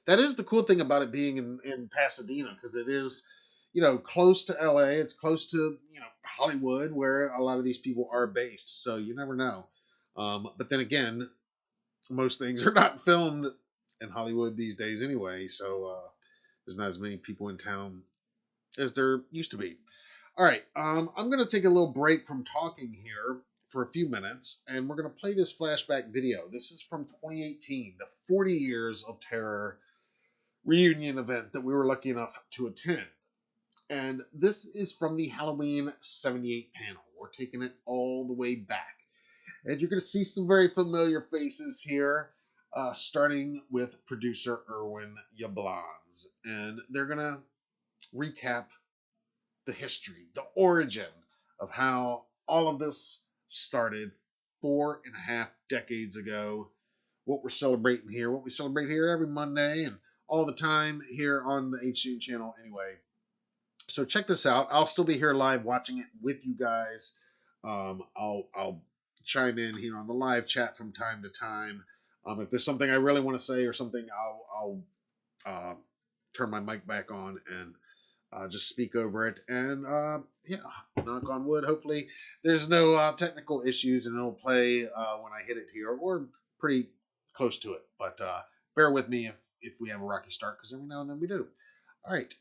That is the cool thing about it being in Pasadena, because it is, close to LA. It's close to, Hollywood, where a lot of these people are based. So you never know. But then again, most things are not filmed in Hollywood these days anyway. So there's not as many people in town as there used to be. All right. I'm going to take a little break from talking here for a few minutes, and we're going to play this flashback video. This is from 2018, the 40 Years of Terror reunion event that we were lucky enough to attend. And this is from the Halloween 78 panel. We're taking it all the way back. And you're going to see some very familiar faces here, starting with producer Erwin Yablans. And they're going to recap the history, the origin of how all of this started 4.5 decades ago. What we're celebrating here, what we celebrate here every Monday and all the time here on the HCN channel anyway. So check this out. I'll still be here live watching it with you guys. I'll chime in here on the live chat from time to time. If there's something I really want to say or something, I'll turn my mic back on and just speak over it. And yeah, knock on wood. Hopefully, there's no technical issues and it'll play when I hit it here or pretty close to it. But bear with me if we have a rocky start because every now and then we do. All right,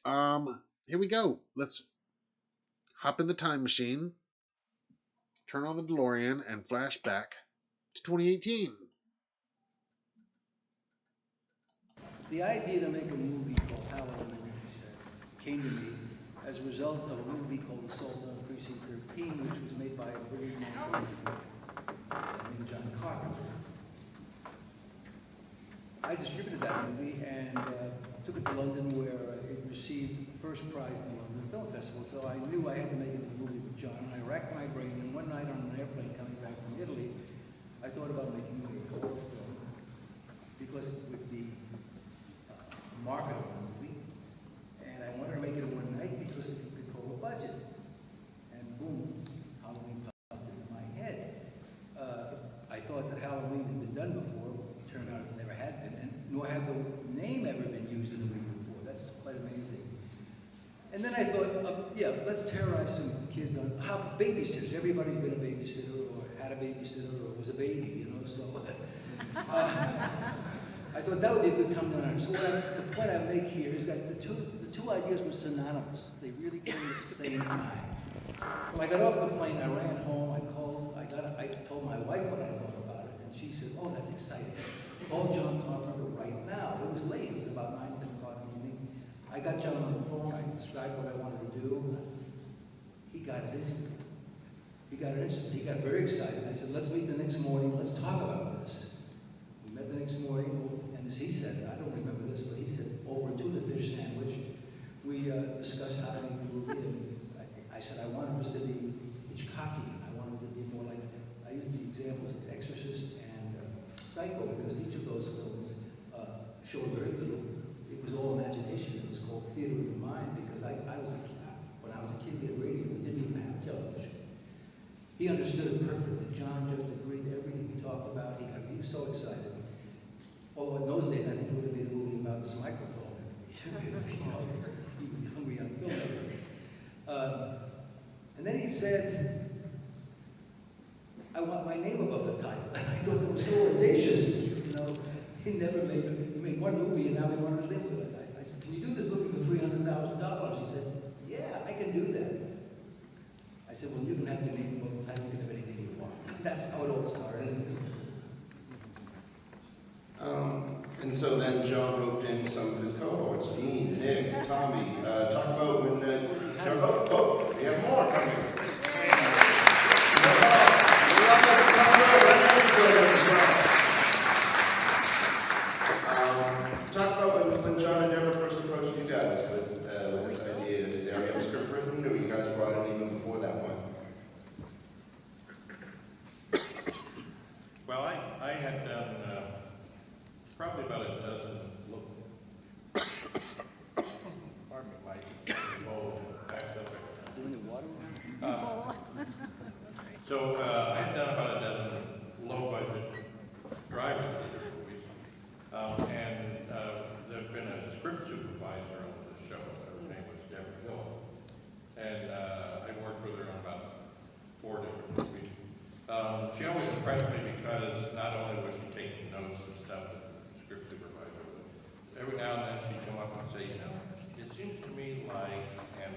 here we go. Let's hop in the time machine, turn on the DeLorean, and flash back to 2018. The idea to make a movie called Halloween came to me as a result of a movie called Assault on Precinct 13, which was made by a brilliant man named John Carpenter. I distributed that movie and took it to London, where it received first prize in the London Film Festival. So I knew I had to make it a movie with John, and I racked my brain. And one night on an airplane coming back from Italy, I thought about making a horror film because with the market of the movie, and I wanted to make it in one night because it could control the budget. And boom, Halloween popped into my head. I thought that Halloween had been done before. It turned out it never had been, and nor had the name ever been used in a movie before. That's quite amazing. And then I thought, yeah, let's terrorize some kids on how babysitters. Everybody's been a babysitter or had a babysitter or was a baby, you know. So I thought that would be a good come down. So the point I make here is that the two ideas were synonymous. They really came at the same time. When I got off the plane, I ran home. I told my wife what I thought about it, and she said, "Oh, that's exciting. Call John Carpenter right now." It was late. It was about 9, 10 o'clock in the evening. I got John on the phone. I described what I wanted to do. He got it instantly. He got very excited. I said, "Let's meet the next morning. Let's talk about this." We met the next morning, and as he said, I don't remember this, but he said, over a tuna fish sandwich, we discussed how to make the movie. And I said, I wanted this to be Hitchcockian. I wanted it to be more like, I used the examples of Exorcist and Psycho, because each of those films showed very little. It was all imagination. It was called theater of the mind, because when I was a kid, we had radio. We didn't even have television. He understood it perfectly. John just agreed to everything we talked about. He was so excited. Although in those days, I think he would have made a movie about this microphone. You know, he was the hungry young filmmaker. And then he said, "I want my name above the title." And I thought that was so audacious. You know, he made one movie, and now he wanted to live with it. I said, "Can you do this movie for $300,000? He said, "Yeah, I can do that." I said, "Well, you can have your name above the title. You can have anything you want." That's how it all started. And so then John roped in some of his cohorts, Dean, Nick, Tommy, talk about when, we have more coming. Talk about when John and Deborah first approached you guys with this idea. Did they already have a script written, or you guys brought it even before that one? Well, I had done probably about a dozen pardon me, my bowl backed up. Is there any water? So I had done about a dozen low-budget drive-in theater movies, and there's been a script supervisor on the show. Her name was Deborah Hill, and I worked with her on about 4 different movies. She always impressed me because not only was she taking notes and stuff, the script supervisor, but every now and then she'd come up and say, "You know, it seems to me like," and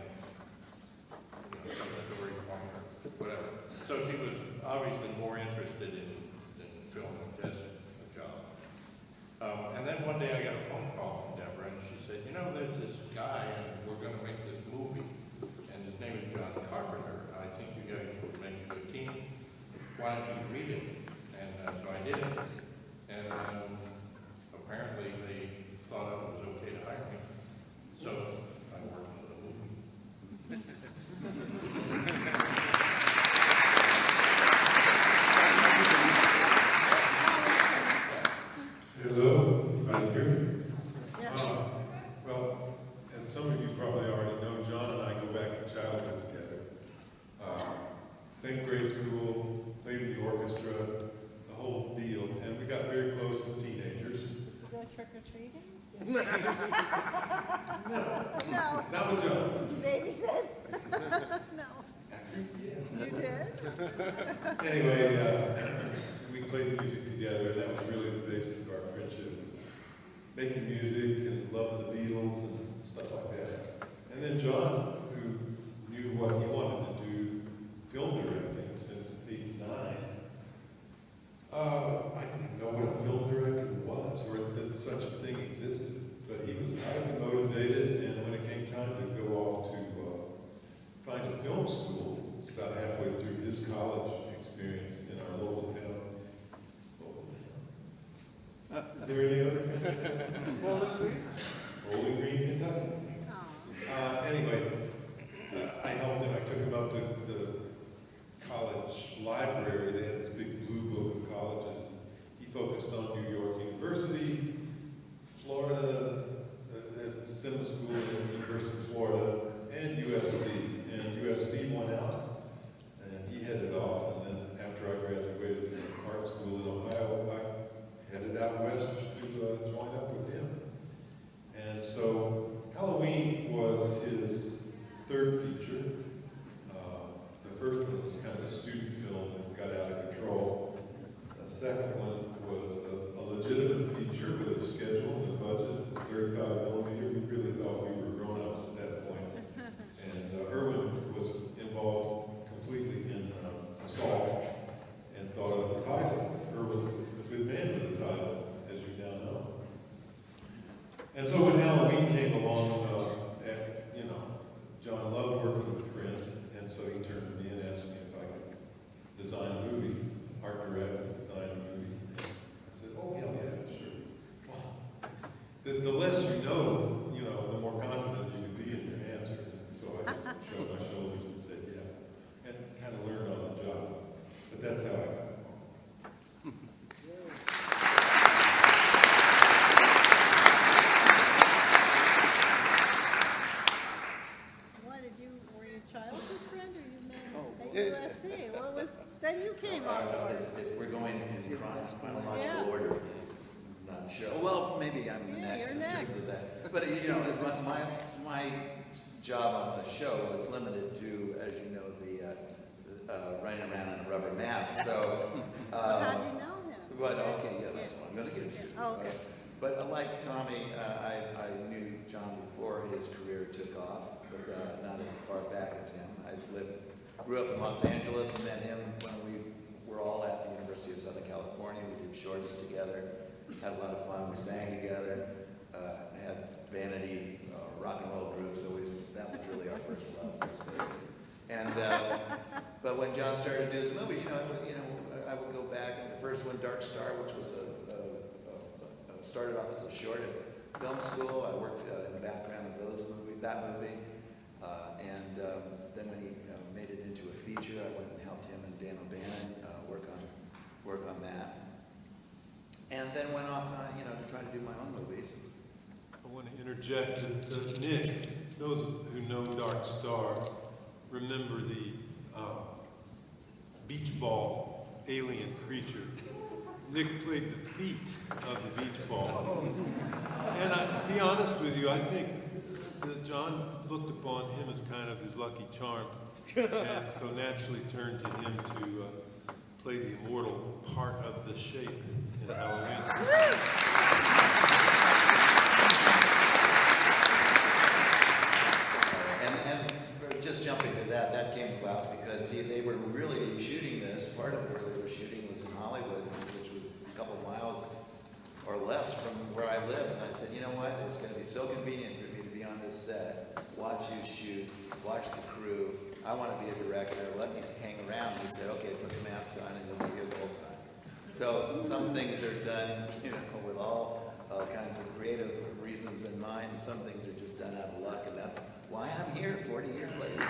some story point or whatever. So she was obviously more interested in film than just a job. And then one day I got a phone call from Deborah, and she said, "You know, there's this guy, and we're going to make this movie, and his name is John Carpenter. I think you guys would make a good team. Why don't you read it?" And so I did. And apparently they thought it was okay to hire me. So I worked on the movie. Hello, right here. Well, as some of you probably already know, John and I go back to childhood together. 10th grade school, played in the orchestra, the whole deal, and we got very close as teenagers. Go trick-or-treating? Anyway, we played music together, and that was really the basis of our friendship, was making music and loving the Beatles and stuff like that. And then John, who knew what he wanted to do, film directing since '89. I didn't know what a film director was, or that such a thing existed, but he was highly motivated, and when it came time to go off to find a film school, it was about halfway through his college experience in our local town. Is there any other Bowling Green? Bowling Green, Kentucky. Anyway, I helped him. I took him up to the college library. They had this big blue book of colleges. He focused on New York University, Florida, the cinema school at the University of Florida, and USC. And USC won out, and he headed off. And then after I graduated from art school in Ohio, I headed out west to join up with him. And so Halloween was his third feature. The first one was kind of a student film that got out of control. The second one was a legitimate feature with a schedule and a budget, 35 millimeter. We really thought we were grown-ups at that point. And Irwin was involved completely in Assault and thought of the title. Irwin's a good man with the title, as you now know. And so when Halloween came along, John loved working with friends, and so he turned to me and asked me if I could design a movie, art direct and design a movie. And I said, oh, yeah, sure. Well, the less you know, the more confident you can be in your answer. So I just shrugged my shoulders and said, yeah, and kind of learned on the job. But that's how I got it. Were you a childhood friend, or you met at USC? What was, then you came on board. We're going in chronological Yeah. order. I'm not sure. Well, maybe I'm the Yeah, next you're in terms next. of that. But my job on the show was limited to, as you know, the running around in a rubber mask. So. How do you know him? But okay, yeah, that's what I'm going to get to. Oh, okay. But like Tommy, I knew John before his career took off, but not as far back as him. I grew up in Los Angeles and met him when we were all at the University of Southern California. We did shorts together, had a lot of fun. We sang together, had vanity rock and roll groups. That was really our first love, let's face it. And but when John started to do his movies, I would go back, and the first one, Dark Star, which was started off as a short at film school. I worked in the background of that movie, and then when he made it into a feature, I went and helped him and Dan O'Bannon work on that, and then went off, to try to do my own movies. I want to interject that Nick, those who know Dark Star, remember the beach ball alien creature. Nick played the feet of the beach ball. And to be honest with you, I think that John looked upon him as kind of his lucky charm, and so naturally turned to him to play the immortal part of the shape in Halloween. And just jumping to that came about because they were really shooting this. Part of where they were shooting was in Hollywood, which was a couple miles or less from where I live. And I said, you know what? It's going to be so convenient for me to be on this set, watch you shoot, watch the crew. I want to be a director. Let me hang around. He said, okay, put the mask on and you'll be here the whole time. So some things are done, with all kinds of creative reasons in mind. Some things are just done out of luck, and that's why I'm here 40 years later.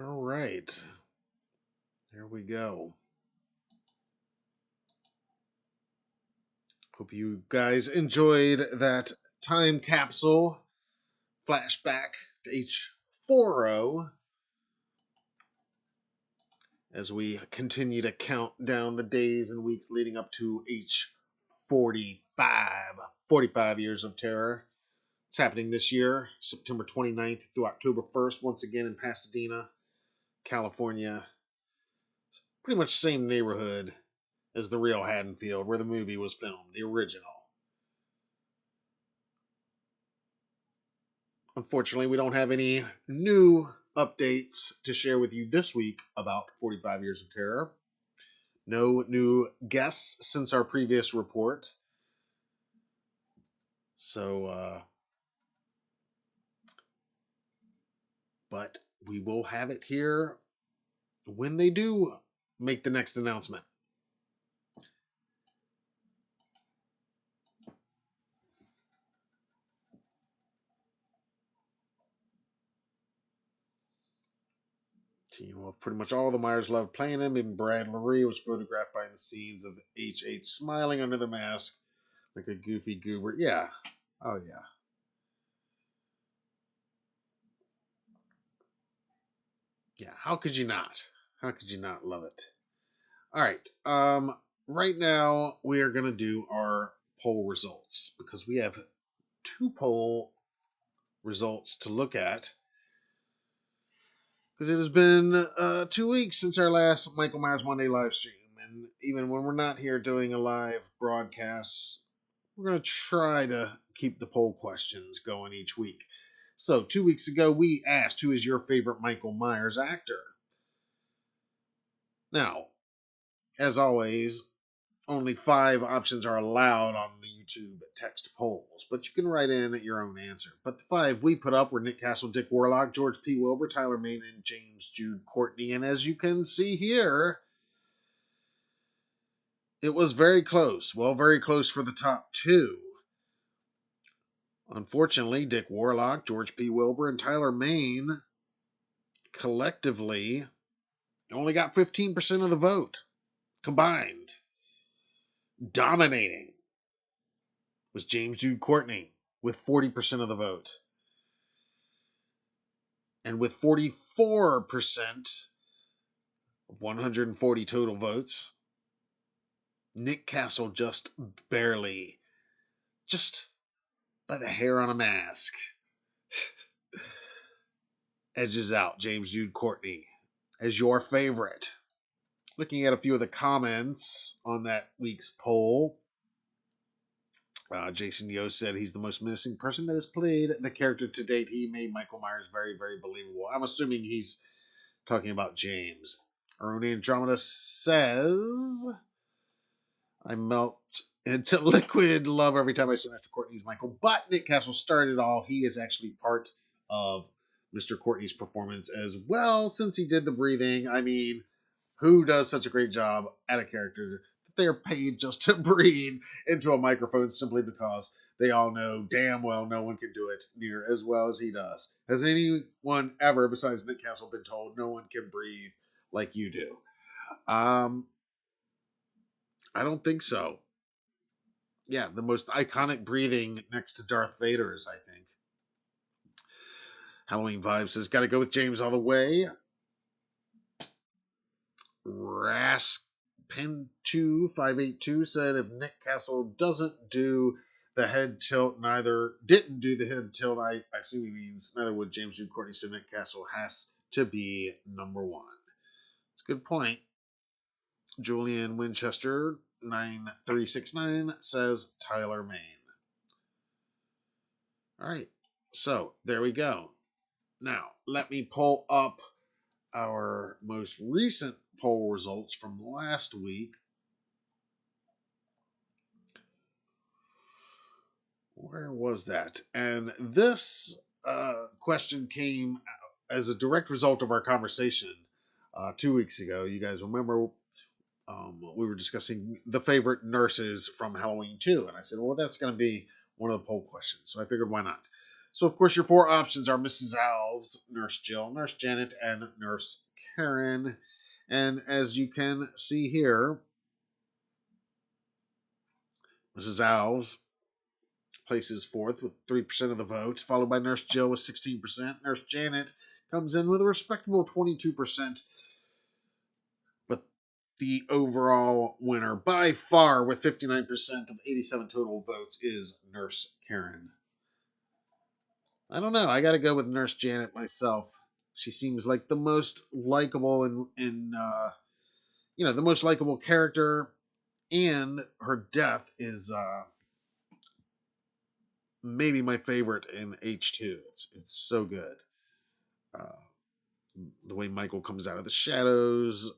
All right. There we go. Hope you guys enjoyed that time capsule flashback to H40 as we continue to count down the days and weeks leading up to H45. 45 Years of Terror. It's happening this year, September 29th through October 1st, once again in Pasadena, California. It's pretty much the same neighborhood as the real Haddonfield, where the movie was filmed, the original. Unfortunately, we don't have any new updates to share with you this week about 45 Years of Terror. No new guests since our previous report. So, but we will have it here when they do make the next announcement. Well, pretty much all the Myers loved playing him. Even Brad Laree was photographed behind the scenes of H.H. smiling under the mask like a goofy goober. Yeah. Oh, yeah. Yeah, how could you not? How could you not love it? All right. Right now, we are going to do our poll results because we have 2 poll results to look at. Because it has been 2 weeks since our last Michael Myers Monday live stream. And even when we're not here doing a live broadcast, we're going to try to keep the poll questions going each week. So 2 weeks ago, we asked, who is your favorite Michael Myers actor? Now, as always, only 5 options are allowed on the YouTube text polls, but you can write in your own answer. But the 5 we put up were Nick Castle, Dick Warlock, George P. Wilbur, Tyler Mane, and James Jude Courtney. And as you can see here, it was very close. Well, very close for the top 2. Unfortunately, Dick Warlock, George P. Wilbur, and Tyler Mane collectively only got 15% of the vote combined. Dominating was James Jude Courtney with 40% of the vote. And with 44% of 140 total votes, Nick Castle just barely, just by the hair on a mask, edges out James Jude Courtney as your favorite. Looking at a few of the comments on that week's poll, Jason Yo said he's the most menacing person that has played the character to date. He made Michael Myers very, very believable. I'm assuming he's talking about James. Aroni Andromeda says, I melt into liquid love every time I see Mr. Courtney's Michael. But Nick Castle started it all. He is actually part of Mr. Courtney's performance as well, since he did the breathing. I mean, who does such a great job at a character that they are paid just to breathe into a microphone simply because they all know damn well no one can do it near as well as he does? Has anyone ever, besides Nick Castle, been told no one can breathe like you do? I don't think so. Yeah, the most iconic breathing next to Darth Vader's, I think. Halloween Vibes says, gotta go with James all the way. Raspin2582 said if Nick Castle doesn't do the head tilt, didn't do the head tilt, I assume he means neither would James Jude Courtney, so Nick Castle has to be number 1. It's a good point. Julian Winchester 9369 says Tyler Mane. All right, so there we go. Now, let me pull up our most recent poll results from last week. Where was that? And this question came as a direct result of our conversation 2 weeks ago. You guys remember we were discussing the favorite nurses from Halloween 2. And I said, well, that's going to be one of the poll questions. So I figured, why not? So, of course, your 4 options are Mrs. Alves, Nurse Jill, Nurse Janet, and Nurse Karen. And as you can see here, Mrs. Alves places 4th with 3% of the vote, followed by Nurse Jill with 16%. Nurse Janet comes in with a respectable 22%. But the overall winner by far with 59% of 87 total votes is Nurse Karen. I don't know. I got to go with Nurse Janet myself. She seems like the most likable and the most likable character, and her death is maybe my favorite in H2. It's so good. The way Michael comes out of the shadows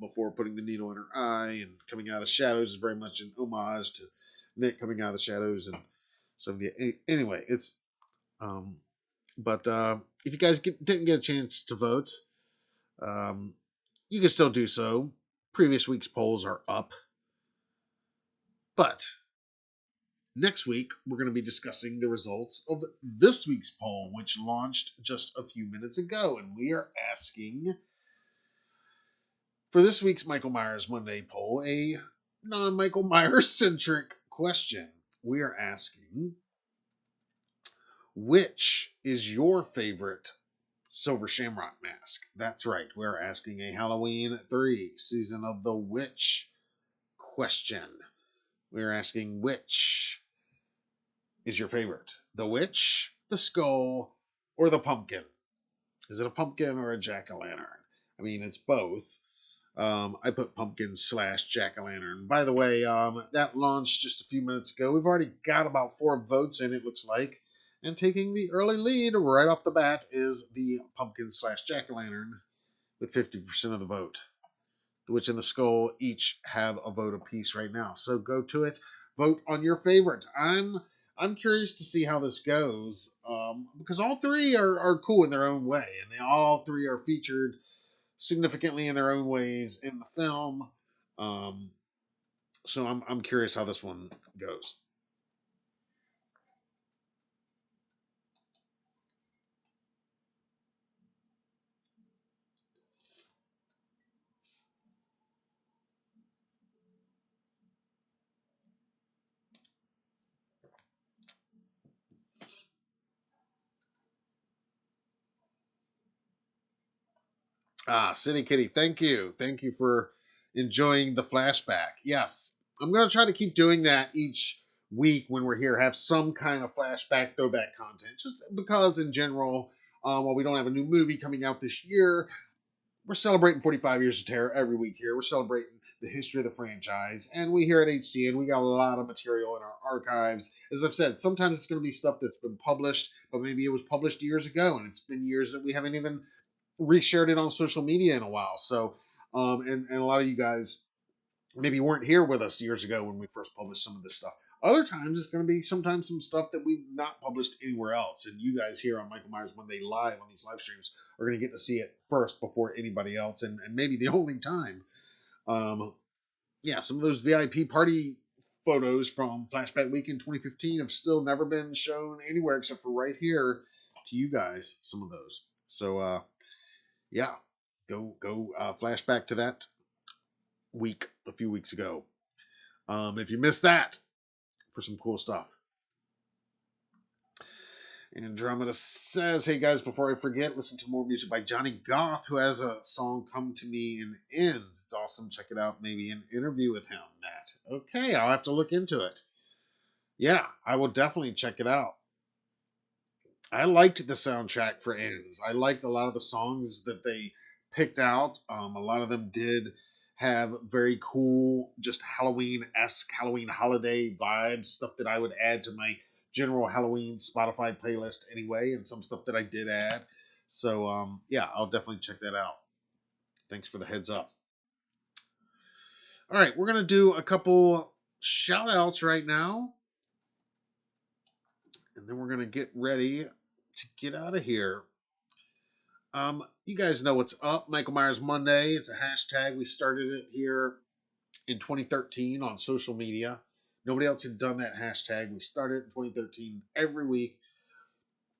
before putting the needle in her eye and coming out of the shadows is very much an homage to Nick coming out of the shadows. And so, anyway, it's but if you guys didn't get a chance to vote, you can still do so. Previous week's polls are up. But next week, we're going to be discussing the results of this week's poll, which launched just a few minutes ago. And we are asking, for this week's Michael Myers Monday poll, a non-Michael Myers-centric question. We are asking, which is your favorite Silver Shamrock mask? That's right. We're asking a Halloween 3 Season of the Witch question. We're asking, which is your favorite? The witch, the skull, or the pumpkin? Is it a pumpkin or a jack-o'-lantern? I mean, it's both. I put pumpkin / jack-o'-lantern. By the way, that launched just a few minutes ago. We've already got about 4 votes in, it looks like. And taking the early lead right off the bat is the pumpkin / jack-o'-lantern with 50% of the vote. The witch and the skull each have a vote apiece right now. So go to it. Vote on your favorite. I'm curious to see how this goes because all 3 are cool in their own way, and they all 3 are featured significantly in their own ways in the film. So I'm curious how this one goes. City Kitty, thank you. Thank you for enjoying the flashback. Yes, I'm going to try to keep doing that each week when we're here, have some kind of flashback, throwback content, just because in general, while we don't have a new movie coming out this year, we're celebrating 45 years of terror every week here. We're celebrating the history of the franchise, and we here at HGN, we got a lot of material in our archives. As I've said, sometimes it's going to be stuff that's been published, but maybe it was published years ago, and it's been years that we haven't even reshared it on social media in a while. So, and a lot of you guys maybe weren't here with us years ago when we first published some of this stuff. Other times, it's going to be sometimes some stuff that we've not published anywhere else. And you guys here on Michael Myers Monday Live on these live streams are going to get to see it first before anybody else, and maybe the only time. Yeah, some of those VIP party photos from Flashback Weekend 2015 have still never been shown anywhere except for right here to you guys, some of those. So, yeah, go flashback to that week a few weeks ago. If you missed that, for some cool stuff. Andromeda says, hey guys, before I forget, listen to more music by Johnny Goth, who has a song, Come to Me and Ends. It's awesome. Check it out. Maybe an interview with him, Matt. Okay, I'll have to look into it. Yeah, I will definitely check it out. I liked the soundtrack for Ends. I liked a lot of the songs that they picked out. A lot of them did have very cool, just Halloween-esque, Halloween holiday vibes, stuff that I would add to my general Halloween Spotify playlist anyway, and some stuff that I did add. So, yeah, I'll definitely check that out. Thanks for the heads up. All right, we're going to do a couple shout-outs right now. And then we're going to get ready to get out of here. You guys know what's up. Michael Myers Monday. It's a hashtag. We started it here in 2013 on social media. Nobody else had done that hashtag. We started in 2013 every week.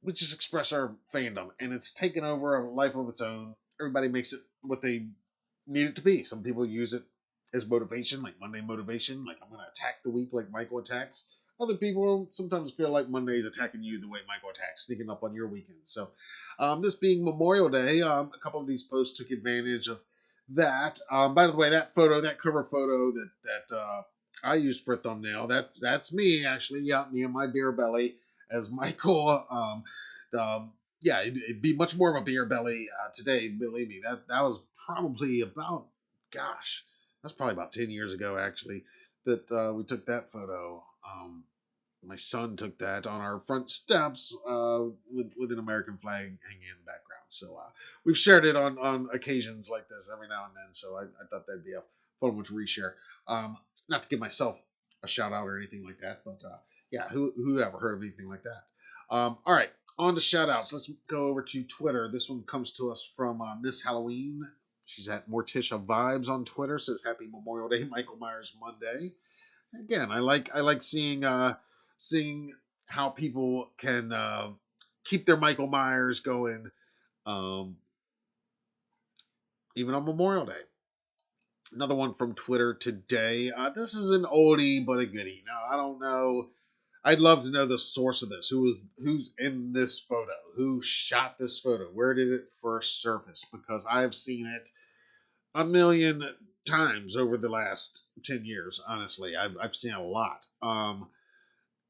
We just express our fandom. And it's taken over a life of its own. Everybody makes it what they need it to be. Some people use it as motivation, like Monday motivation. Like, I'm going to attack the week like Michael attacks. Other people sometimes feel like Monday is attacking you the way Michael attacks, sneaking up on your weekend. So this being Memorial Day, a couple of these posts took advantage of that. By the way, that photo, that cover photo that I used for a thumbnail, that's me actually. Yeah, me and my beer belly as Michael. Yeah, it'd be much more of a beer belly today. Believe me, that was probably about, gosh, that's probably about 10 years ago actually that we took that photo. My son took that on our front steps with an American flag hanging in the background. So we've shared it on occasions like this every now and then. So I thought that'd be a fun one to reshare. Not to give myself a shout out or anything like that, but yeah, who ever heard of anything like that? All right, on to shout outs. Let's go over to Twitter. This one comes to us from Miss Halloween. She's at Morticia Vibes on Twitter. Says Happy Memorial Day, Michael Myers Monday. Again, I like seeing how people can keep their Michael Myers going, even on Memorial Day. Another one from Twitter today. This is an oldie but a goodie. Now, I don't know. I'd love to know the source of this. Who's in this photo? Who shot this photo? Where did it first surface? Because I've seen it a million times over the last 10 years. Honestly, I've seen a lot.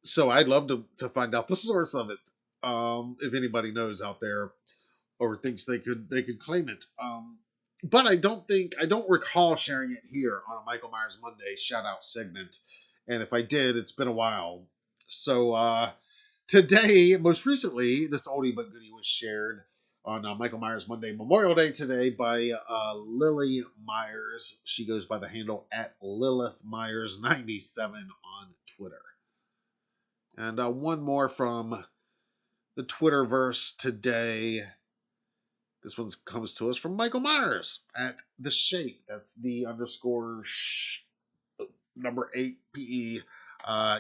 So I'd love to find out the source of it. If anybody knows out there or thinks they could claim it. But I don't recall sharing it here on a Michael Myers Monday shout out segment. And if I did, it's been a while. So today, most recently, this oldie but goodie was shared on Michael Myers Monday Memorial Day today by Lily Myers. She goes by the handle at Lilith Myers 97 on Twitter. And one more from the Twitterverse today. This one comes to us from Michael Myers at The Shape. That's the underscore number 8 PE.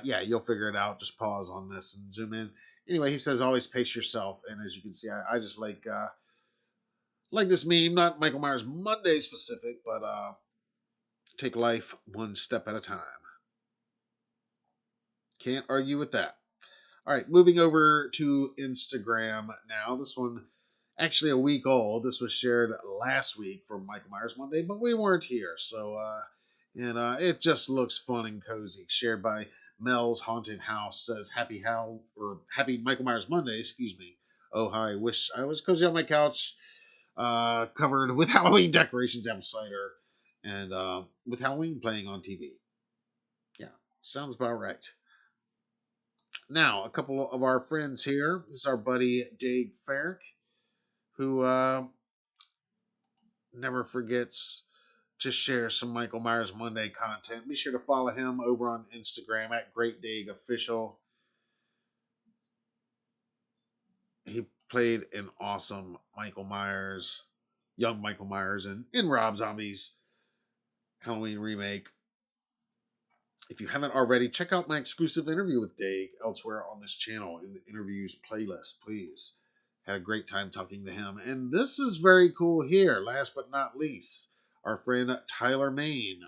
Yeah, you'll figure it out. Just pause on this and zoom in. Anyway, he says, always pace yourself. And as you can see, I just like this meme. Not Michael Myers Monday specific, but take life one step at a time. Can't argue with that. All right, moving over to Instagram now. This one actually a week old. This was shared last week for Michael Myers Monday, but we weren't here. So, it just looks fun and cozy. Shared by Mel's Haunted House. Says happy Michael Myers Monday, excuse me. Oh, hi. Wish I was cozy on my couch, covered with Halloween decorations, apple cider, and with Halloween playing on TV. Yeah, sounds about right. Now, a couple of our friends here. This is our buddy Dave Ferrick, who never forgets to share some Michael Myers Monday content. Be sure to follow him over on Instagram at GreatDaveOfficial. He played an awesome Michael Myers, young Michael Myers, in Rob Zombie's Halloween remake. If you haven't already, check out my exclusive interview with Dave elsewhere on this channel in the interviews playlist, please. Had a great time talking to him. And this is very cool here. Last but not least, our friend Tyler Main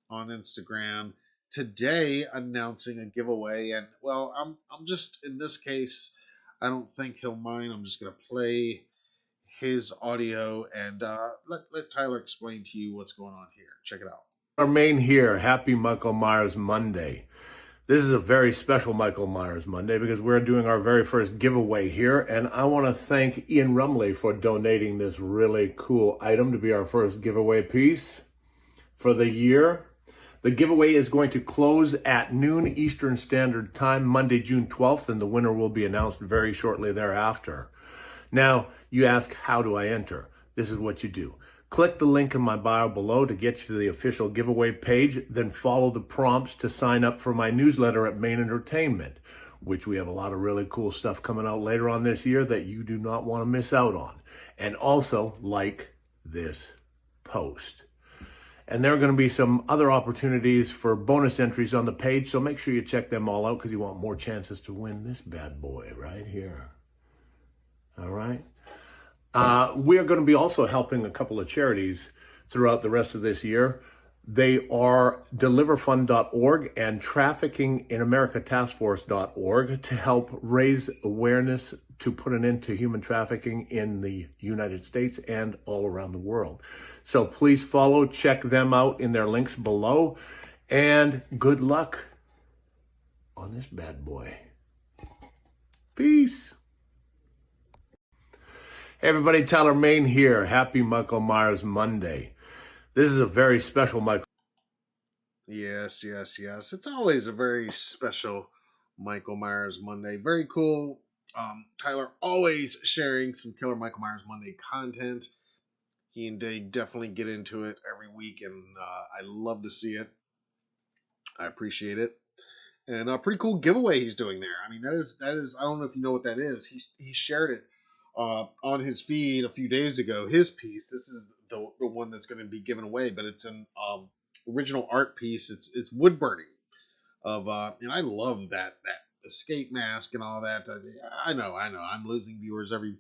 on Instagram today announcing a giveaway. And, well, I'm just, in this case, I don't think he'll mind. I'm just going to play his audio and let Tyler explain to you what's going on here. Check it out. Our main here, happy Michael Myers Monday. This is a very special Michael Myers Monday because we're doing our very first giveaway here, and I want to thank Ian Rumley for donating this really cool item to be our first giveaway piece for the year. The giveaway is going to close at noon Eastern Standard Time, Monday, June 12th, and the winner will be announced very shortly thereafter. Now, you ask, how do I enter? This is what you do. Click the link in my bio below to get you to the official giveaway page, then follow the prompts to sign up for my newsletter at Main Entertainment, which we have a lot of really cool stuff coming out later on this year that you do not want to miss out on. And also like this post. And there are going to be some other opportunities for bonus entries on the page, so make sure you check them all out because you want more chances to win this bad boy right here. All right? We are going to be also helping a couple of charities throughout the rest of this year. They are deliverfund.org and traffickinginAmericaTaskForce.org to help raise awareness to put an end to human trafficking in the United States and all around the world. So please follow, check them out in their links below, and good luck on this bad boy. Peace. Hey everybody, Tyler Main here. Happy Michael Myers Monday. This is a very special Michael. Yes. It's always a very special Michael Myers Monday. Very cool. Tyler always sharing some killer Michael Myers Monday content. He and Dave definitely get into it every week, and I love to see it. I appreciate it. And a pretty cool giveaway he's doing there. I mean, that is. I don't know if you know what that is. He shared it on his feed a few days ago. His piece. This is the one that's going to be given away, but it's an original art piece. It's wood burning of and I love that escape mask and all that. I know. I'm losing viewers every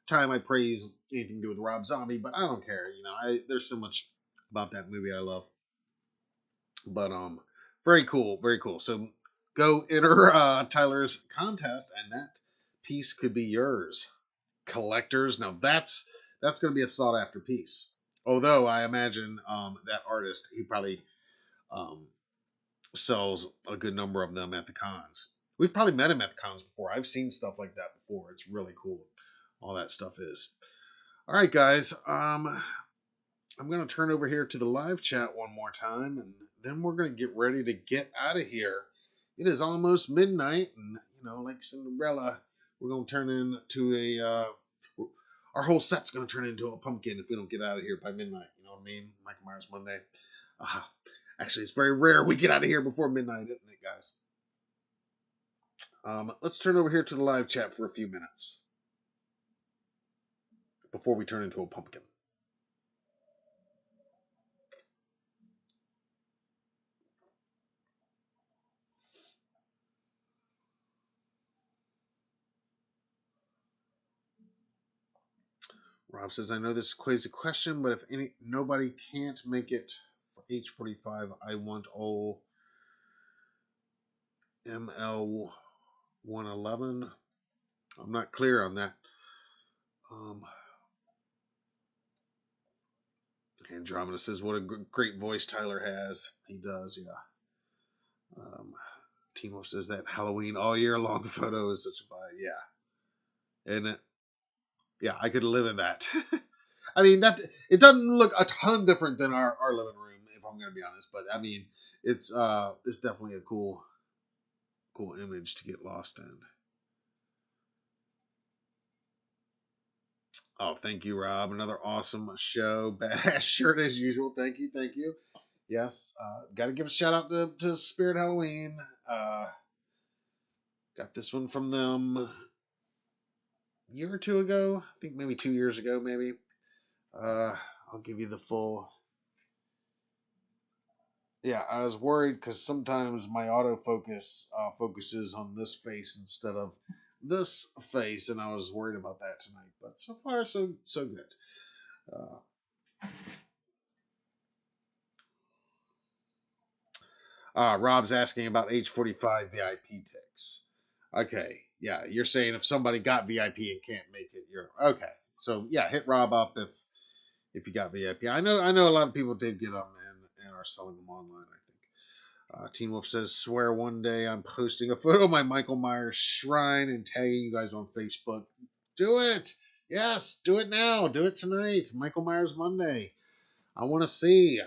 time I praise anything to do with Rob Zombie, but I don't care. There's so much about that movie I love. But very cool. So go enter Tyler's contest, and that piece could be yours. Collectors. Now that's going to be a sought after piece. Although I imagine that artist, he probably sells a good number of them at the cons. We've probably met him at the cons before. I've seen stuff like that before. It's really cool. All that stuff is. All right, guys. I'm going to turn over here to the live chat one more time, and then we're going to get ready to get out of here. It is almost midnight, and, like Cinderella, we're going to turn into our whole set's going to turn into a pumpkin if we don't get out of here by midnight. You know what I mean? Michael Myers Monday. Actually, it's very rare we get out of here before midnight, isn't it, guys? Let's turn over here to the live chat for a few minutes before we turn into a pumpkin. Rob says, I know this is a crazy question, but if nobody can't make it for H45, I want all ML111. I'm not clear on that. Andromeda says, what a great voice Tyler has. He does, yeah. Timo says that Halloween all year long photo is such a vibe. Yeah. And yeah, I could live in that. I mean, it doesn't look a ton different than our living room, if I'm going to be honest. But I mean, it's definitely a cool image to get lost in. Oh, thank you, Rob. Another awesome show. Badass shirt as usual. Thank you. Yes, got to give a shout out to Spirit Halloween. Got this one from them a year or two ago. I think maybe 2 years ago, maybe. I'll give you the full. Yeah, I was worried because sometimes my autofocus focuses on this face instead of this face, and I was worried about that tonight. But so far, so good. Rob's asking about H45 VIP ticks. Okay, yeah, you're saying if somebody got VIP and can't make it, you're okay. So yeah, hit Rob up if you got VIP. I know a lot of people did get them and are selling them online, I think. Teen Wolf says, swear one day I'm posting a photo of my Michael Myers shrine and tagging you guys on Facebook. Do it. Yes, do it now. Do it tonight. Michael Myers Monday. I want to see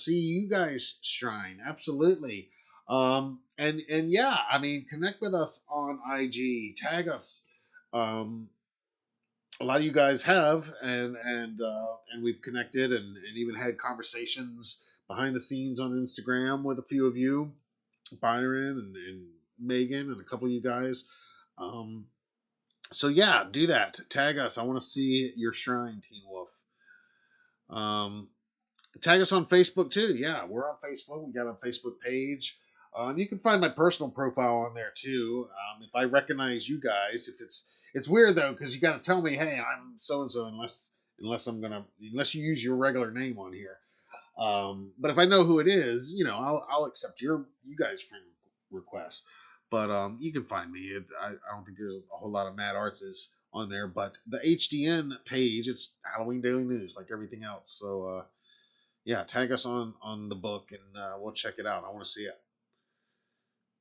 you guys shrine. Absolutely. And yeah, I mean, connect with us on IG. Tag us. A lot of you guys have, and we've connected and even had conversations behind the scenes on Instagram with a few of you, Byron and Megan and a couple of you guys. So yeah, do that. Tag us. I want to see your shrine, Teen Wolf. Tag us on Facebook too. Yeah, we're on Facebook. We got a Facebook page. You can find my personal profile on there too. If I recognize you guys, if it's weird though, because you got to tell me, hey, I'm so and so, unless you use your regular name on here. But if I know who it is, I'll accept you guys' friend requests. But you can find me. I don't think there's a whole lot of Mad Arts on there, but the HDN page, it's Halloween Daily News like everything else. So yeah, tag us on the book and we'll check it out. I want to see it.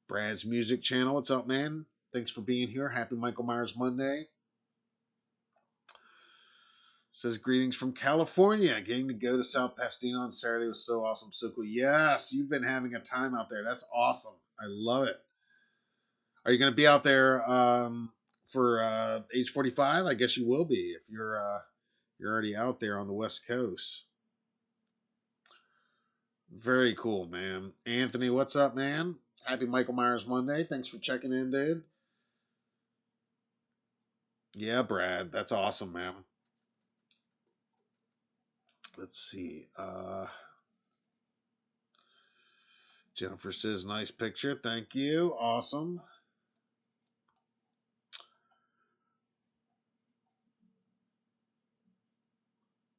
Brad's Music Channel, what's up, man? Thanks for being here. Happy Michael Myers Monday. Says greetings from California. Getting to go to South Pasadena on Saturday was so awesome, so cool. Yes, you've been having a time out there. That's awesome. I love it. Are you going to be out there for age 45? I guess you will be if you're already out there on the West Coast. Very cool, man. Anthony, what's up, man? Happy Michael Myers Monday. Thanks for checking in, dude. Yeah, Brad, that's awesome, man. Let's see. Jennifer says, nice picture. Thank you. Awesome.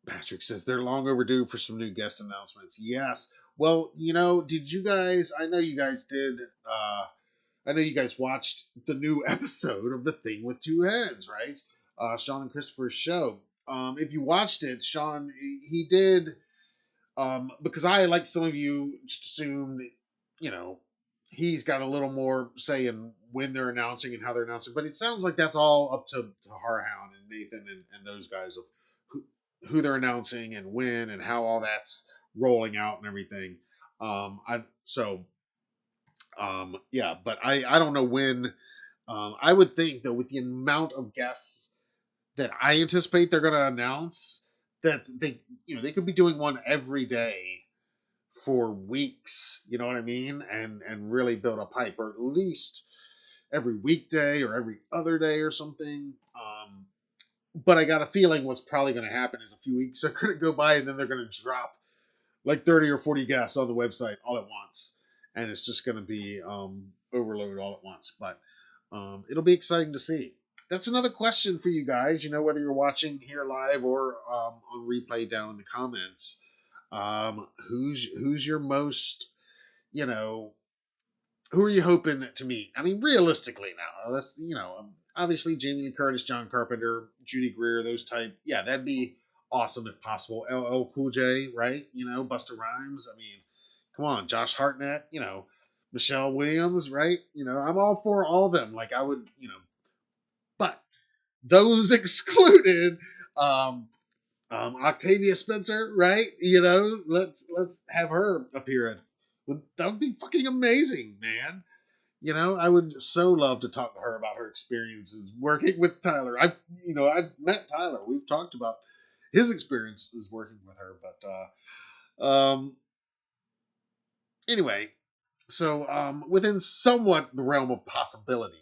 Patrick says they're long overdue for some new guest announcements. Yes. Well, did you guys, I know you guys did, I know you guys watched the new episode of The Thing with Two Heads, right? Sean and Christopher's show. If you watched it, Sean, he did, because I, like some of you, just assumed, he's got a little more say in when they're announcing and how they're announcing. But it sounds like that's all up to Harhound and Nathan and those guys of who they're announcing and when and how all that's rolling out and everything. Yeah, but I don't know when. I would think that with the amount of guests that I anticipate they're going to announce, that they could be doing one every day for weeks, you know what I mean, and really build a pipe, or at least every weekday or every other day or something. But I got a feeling what's probably going to happen is a few weeks are going to go by and then they're going to drop like 30 or 40 guests on the website all at once, and it's just going to be overload all at once. But it'll be exciting to see. That's another question for you guys, whether you're watching here live or on replay down in the comments. Who's your most, who are you hoping to meet? I mean, realistically now, let's, obviously Jamie Lee Curtis, John Carpenter, Judy Greer, those type. Yeah, that'd be awesome if possible. LL Cool J, right? Busta Rhymes. I mean, come on, Josh Hartnett, Michelle Williams, right? I'm all for all of them. Like I would, but those excluded, Octavia Spencer, right? Let's have her appear. That would be fucking amazing, man. I would so love to talk to her about her experiences working with Tyler. I've met Tyler. We've talked about his experiences working with her, but anyway, so within somewhat the realm of possibility,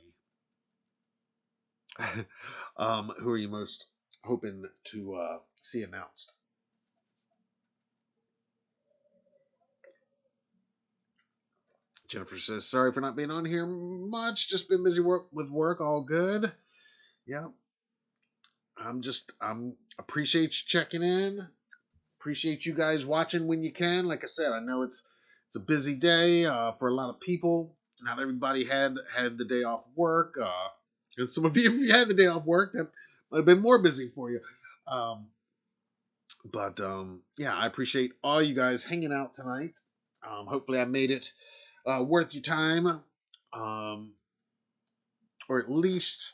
who are you most hoping to see announced? Jennifer says, sorry for not being on here much. Just been busy with work. All good. Yeah. I'm appreciate you checking in. Appreciate you guys watching when you can. Like I said, I know it's a busy day for a lot of people. Not everybody had the day off work. And some of you, if you had the day off work, that might have been more busy for you. But yeah, I appreciate all you guys hanging out tonight. Hopefully I made it worth your time. Or at least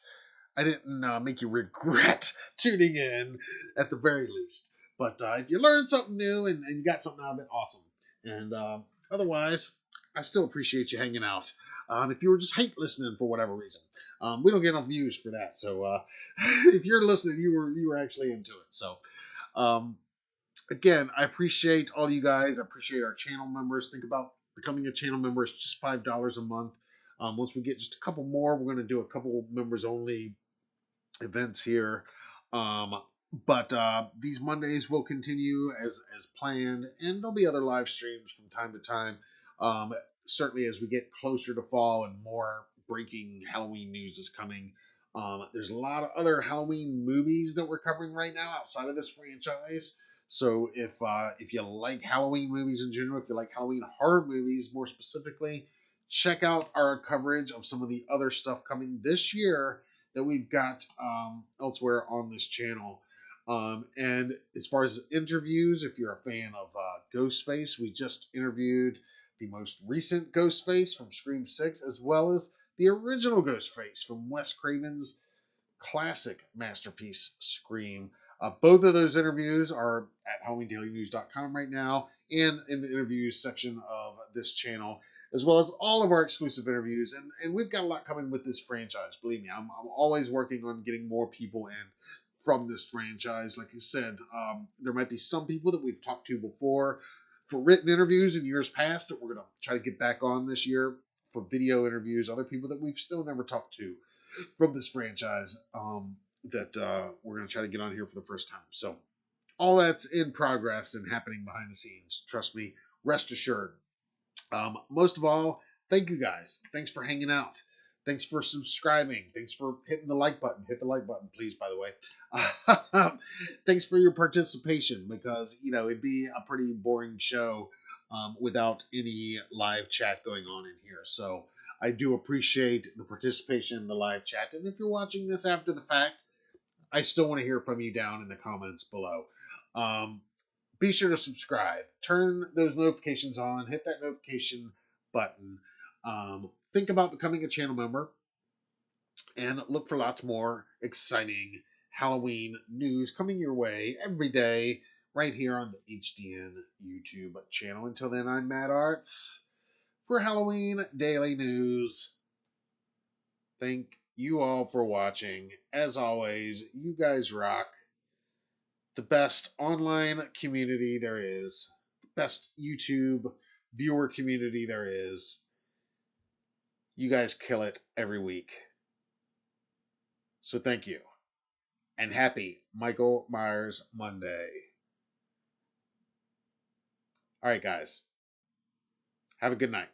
I didn't make you regret tuning in at the very least. But if you learned something new and you got something out of it, awesome. And otherwise, I still appreciate you hanging out. If you were just hate listening for whatever reason, we don't get enough views for that. So if you're listening, you were actually into it. So again, I appreciate all you guys. I appreciate our channel members. Think about becoming a channel member. It's just $5 a month. Once we get just a couple more, we're going to do a couple members only events here. But these Mondays will continue as planned, and there'll be other live streams from time to time. Certainly as we get closer to fall and more breaking Halloween news is coming. There's a lot of other Halloween movies that we're covering right now outside of this franchise. So if you like Halloween movies in general, if you like Halloween horror movies more specifically, check out our coverage of some of the other stuff coming this year that we've got elsewhere on this channel. And as far as interviews, if you're a fan of Ghostface, we just interviewed the most recent Ghostface from Scream 6, as well as the original Ghostface from Wes Craven's classic masterpiece, Scream. Both of those interviews are at HalloweenDailyNews.com right now and in the interviews section of this channel, as well as all of our exclusive interviews. And we've got a lot coming with this franchise. Believe me, I'm always working on getting more people in from this franchise. Like I said, there might be some people that we've talked to before for written interviews in years past that we're going to try to get back on this year for video interviews. Other people that we've still never talked to from this franchise that we're going to try to get on here for the first time. So all that's in progress and happening behind the scenes. Trust me, rest assured. Most of all, thank you guys. Thanks for hanging out. Thanks for subscribing. Thanks for hitting the like button. Hit the like button, please, by the way. Thanks for your participation, because, you know, it'd be a pretty boring show without any live chat going on in here. So I do appreciate the participation in the live chat. And if you're watching this after the fact, I still want to hear from you down in the comments below. Be sure to subscribe. Turn those notifications on. Hit that notification button. Think about becoming a channel member. And look for lots more exciting Halloween news coming your way every day right here on the HDN YouTube channel. Until then, I'm Matt Arts for Halloween Daily News. Thank you all for watching. As always, you guys rock. The best online community there is. Best YouTube viewer community there is. You guys kill it every week. So thank you. And happy Michael Myers Monday. All right, guys. Have a good night.